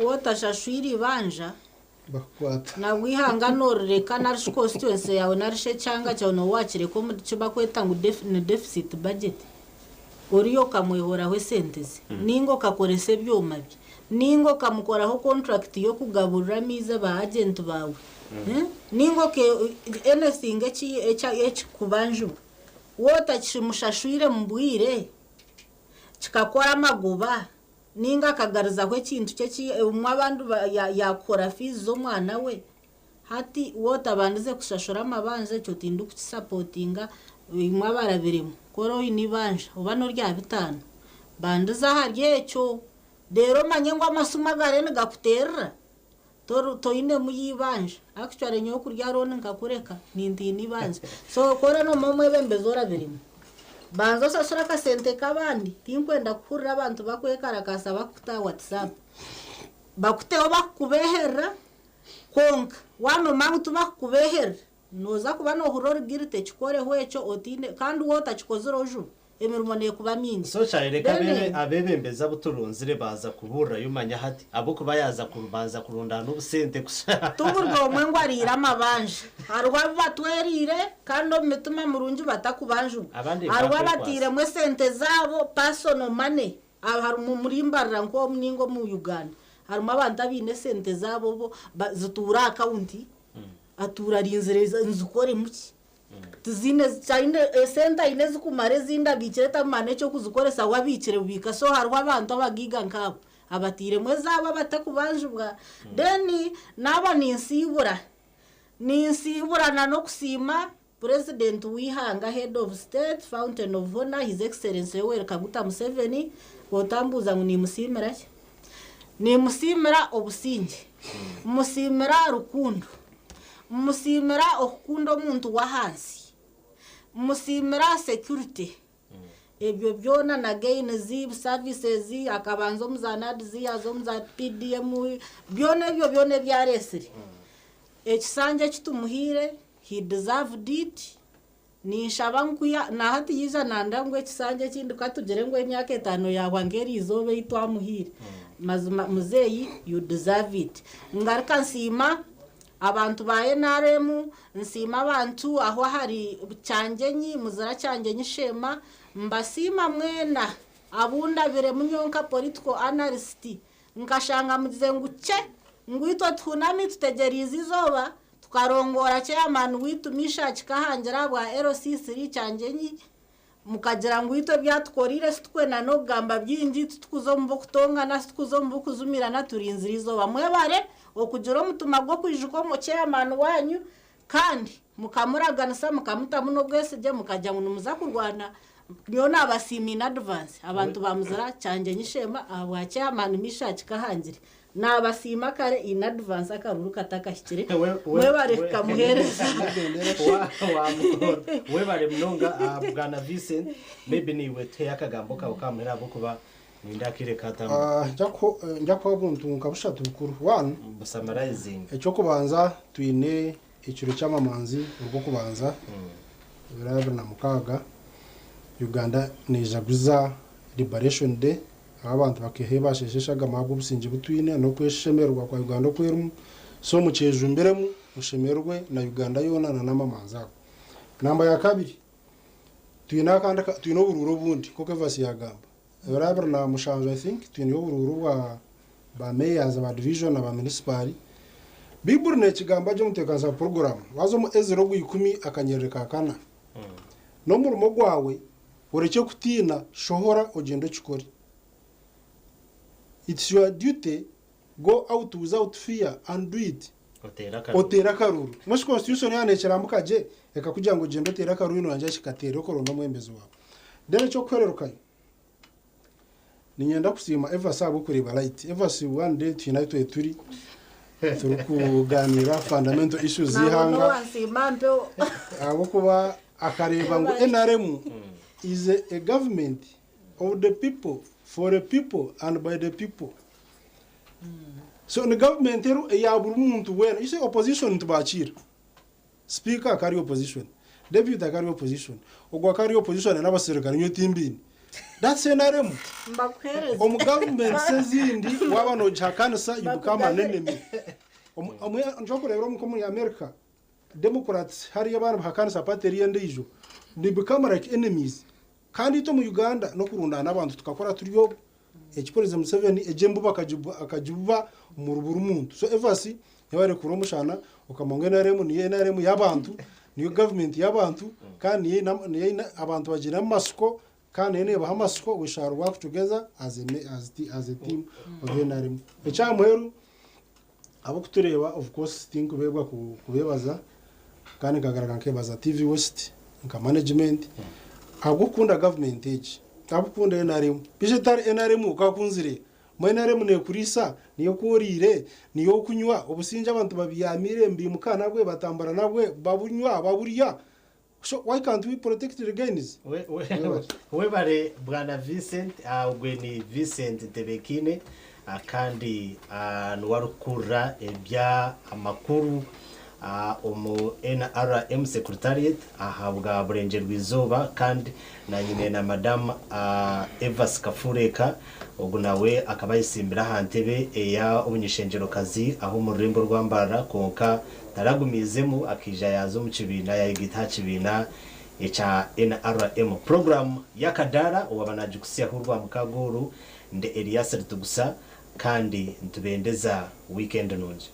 wotashashwiri banja bakwata na wihangano reka narisho constituency yawe narishe cyanga cyo no wakire ko cyo bakweta ngo deficit budget oriyo kamwehoraho senteze ningo kakorese byuma bye ningo kamukoraho contract yo kugaburira miza ba agent bawe ningo ke anything echi kubanju wota chimushashwire mbwire chikakora amaguba ninga kagariza kwe kintu cye umwe abandu yakora fees zo mwana we hati wota bandize kushashora amabanje cyo tindu supportinga imwe barabirimo koro inibanje ubano rya bitano bandiza harye cyo rero manye ngo amasumagare ngakuterra toine muyibanje actually nyo kurya rone ngakureka nindi nibanje so kora no momwe bembezora birimo banzo sasura ka sente kabandi tinkwenda kurra abantu bakwekara kasa bakuta WhatsApp bakuteo bakubehera konka wano mangu bakubehera noza kuba no hurori girite chikore hwecho otine kandi wota chikozoro ju emirimo ne kuba mingi so cyareka abebembeza buturunzire baza kubura yumanya hati abo kuba yaza kurubanza kurunda n'ubusente gusa tuburwo mwe ngo arira amabanje harwa batwerire kandi omituma murunju batakubanje harwa batire mwe sente zabo personal money hari murimbarira ngo mningo mu Uganda harimo abantu abine sente zabo bo zitura account atura rinzereza nzukore muki tuzine cyane senta inezi kumare zinda bikireta mane cyo kuzikoresa wabikire bubika so harwa abantu abagiga nkabo abatire mwe zaba batakubanjubwa then naba ninsibura na no kusima president wihanga head of state fountain of honor his excellency Yoweri Kaguta Museveni botambuza ngo ni musimira obusinge musimira rukundo musimira okundo omuntu wa hansi musimira security ebyo byona na gain zi services akabanzo muzanad zi azomza PDM byona byaresire ekisanje kitumuhire he deserved it ni shabankuya na hati yiza nandangwe ekisanje kindi katugere ngo emyaka 5 yawangeri izobe itwamuhire mazuma muzeyi you deserve it ngarika nsima abantu baye naremu nsima abantu aho hari cyangenyi muzara cyangenyi shema mbasima mwena abunda bire munyonka political analyst nkashanga mugize nguce ngwito tunami tutegeriza izoba tukarongora chairman witumisha kikahangira bwa LC3 cyangenyi mukagira ngwito byatkorire sikwena no gamba byingi tukuzombo kutongana tukuzombo kuzumirana turinzira izoba mwebare okujura mutuma gwo kwijuko mu chairman wanyu kandi mukamuraganisa mukamuta muno bwese je mukajya ngo muza kurwana niyo nabasimi in advance abantu bamuzara cyanje nyishema aba chairman mishakika hangire nabasima kare in advance akaruru katakashikire mwebare kamuhereza webare mnonga bwana Vincent maybe niwe te akagambo ka ukamera abo kuba ndakire katama njako abantu nkabushatu bukuru one summarizing ecyo kubanza twine ikiro cy'amamanzi urwo kubanza birabira na mukaga Uganda nijaguza liberation day abantu bakeheba shesheshaga mago businje butwine no kweshemerwa kwa Uganda kweru so muceje imberemu mushemerwe na Uganda yona na namamanza namba ya kabiri twina kanda twino bururo bundi ko kevasi yagamba birabira na mushanjo I think twino bururo wa ba mayors ba division na ba municipal biburne kigamba cyo mutekanza program wazo mu ezero gwikumi akanyereka kana no murumo gwawe ureke kutina shohora ogendo chikori it's your duty go out without fear and do it otera karuru mush constitution yane kirambuka je eka kugira ngo gendo tera karuru no anje kikatere ko rono mwembezo wawe dere cyo kwererukayo ninyenda kusima ever sabo kureba right ever si one day united turi kuganira fundamental issues zihanga abo kuba akareba ngo NRM is a government of the people for the people and by the people. So the government ya burumuntu wena you say opposition to bachira speaker carry opposition deputy carry opposition ogwa carry opposition na baserukana nyo timbini that's NRM mbakwereza government says indi waba no chakanisa you become an enemy njo kureba mu muri America Democrats hari abantu bakanisa pateri yendejo they become like enemies kandi to mu Uganda no kurundana abantu tukakora turiyo ekipolize Museveni ejembu akajuba mu ruburu muntu so evasi yabare kuromushana ukamonge naremu niye naremu yabantu niyo government yabantu kandi niye abantu bagira amasuko kandi ne bahamasuko we shall work together as a team of naremu ecyamuheru abo kutureba of course think kubebwa kubebaza kandi kagaragara kebaza TV West nka management agukunda government age abukunda NRM bijitari NRM ukakunzire mu NRM ne kurisa niyo kurire niyo kunywa obusinja abantu babiyamire mbi mukana bwe batambara nabwe babunywa baburiya so why can't we protect the gains we bare bwana Vincent agwe ni Vincent Tebekine kandi nuwarukura ebya amakuru omu NRM secretariat ahabwa Burenje Rwizoba kandi na nyine na madam Evas Kafureka ubwo nawe akaba yisimbira hantebe ya ubunyishengero kazi aho mu rurembo rwambara konka taragumizemo akija yazo mu kibina ya igita kibina echa NRM program ya Kadara wabanajukusia hurwa mukaguru nde Elias Ritugusa kandi ntubendeza weekend nunje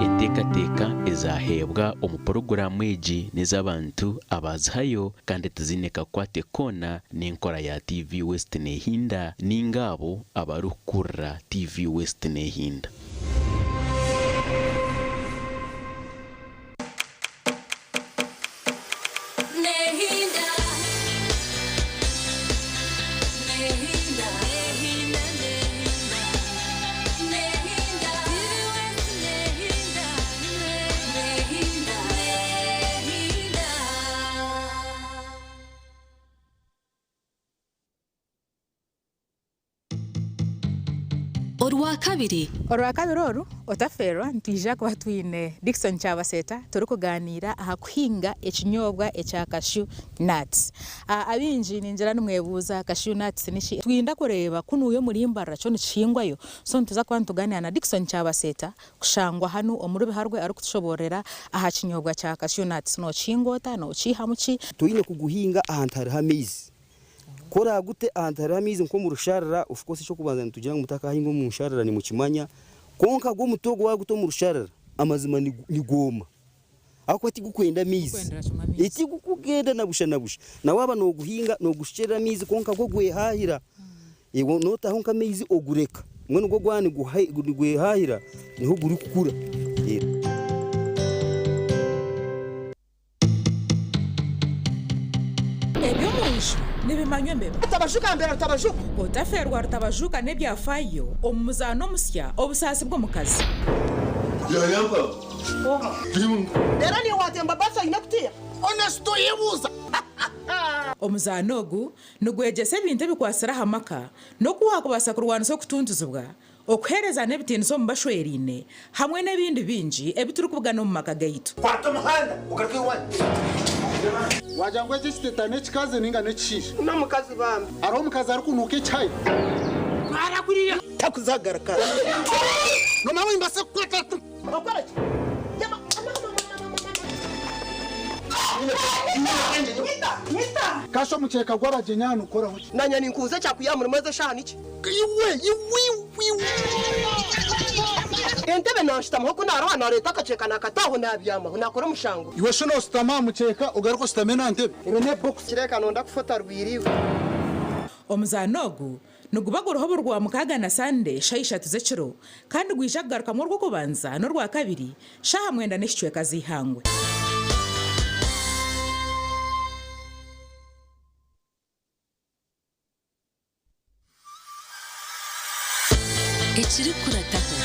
Entekateka ezahebwa omuporogaramu egi n'ez'abantu abazihayo kandi tuzineka kwate kona n'enkora ya TV West nehinda n'ingabo abarukurra TV West nehinda. Orwa kabiri oru otaferwa ntija kwa twine Dickson Cyabaseta turi kuganira aha kuhinga ekinyobwa ekya cashew nuts abinji ninjira numwebuza cashew nuts nishi twinda kureba kunuyo muri mbarra cyo nikihingwayo so ntuza kwa ntugania na Dickson Cyabaseta kushangwa hanu omurube harwe ari kutushoborera aha kinyobwa cya cashew nuts no kingota no kihamuki tuyine kuguhinga ahantu hari hamizi kora gute antaramize nko mu rusharara of course cyo kubanza ntujya ngo mutaka hingo mu rusharara ni mu kimanya konka go mutogo wa guto mu rusharara amazima ni goma ako ati gukwenda mizi eti gukugenda nabusha na waba no guhinga no gushera mizi konka go gwehahira ego nota honka mizi ogureka mwe go gwani gwehahira niho guri kukura Nibimanywe mbeba tabashuka mbere tabashuka otaferwa rutabajuka nebyafayo omuzano musya obusasi bwo mukazi yayamba dera ni watemba basa inakutia honesto yebuza omuzano ogu nugwegese ebintu bikwasira hamaka no kuhakubasa kurwanisa kutunduzibwa okuhereza n'ebitinzo mu bashwerine hamwe n'ebindi bingi ebituri kubugana mu maka gaitu kwata muhanda ugaruke wani wajangwe chistetane chikaze ninga nechisha una mukazi bambe aro mukazi ari kunuke chai mara kuriya takuzagaraka no mawe imbase kwata okora kasho mucheka gwara jenyana ukora hoki nanya ninkuze cyakuyamura maze shana iki iwe entebe nashita muhoko narwana leta akaceka nakataho nabyama nakora mushango iwe shono stama mucheka ugaruko stamena ntebe ibene box kireka nonda kufota rwiriwe omuzanogu nugubagura hobo rwa mukaga na Sunday shaisha tuzekiro kandi gwishagaruka mu rwo kubanza no rwa kabiri shaha mwenda nishwe kazi hangwe ekiri kurataho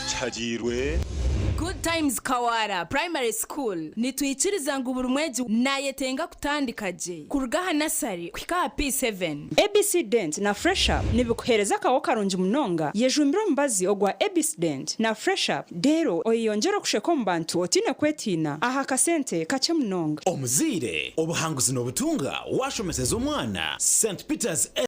cyagirwe Good Times Kawara Primary School nitwikiriza ngo buri mwezi nayetenga kutandikaje kurugaha nasari kwika P7 ABC Dent na Fresh Up nibikuhereza kawo karungi munonga yejumbiro mbazi ogwa ABC Dent na Fresh Up dero oyongera kusheko mbantu otine kwetina aha kasente kache munonga omuzire obuhanguzi n'obutunga washomeseza omwana St Peters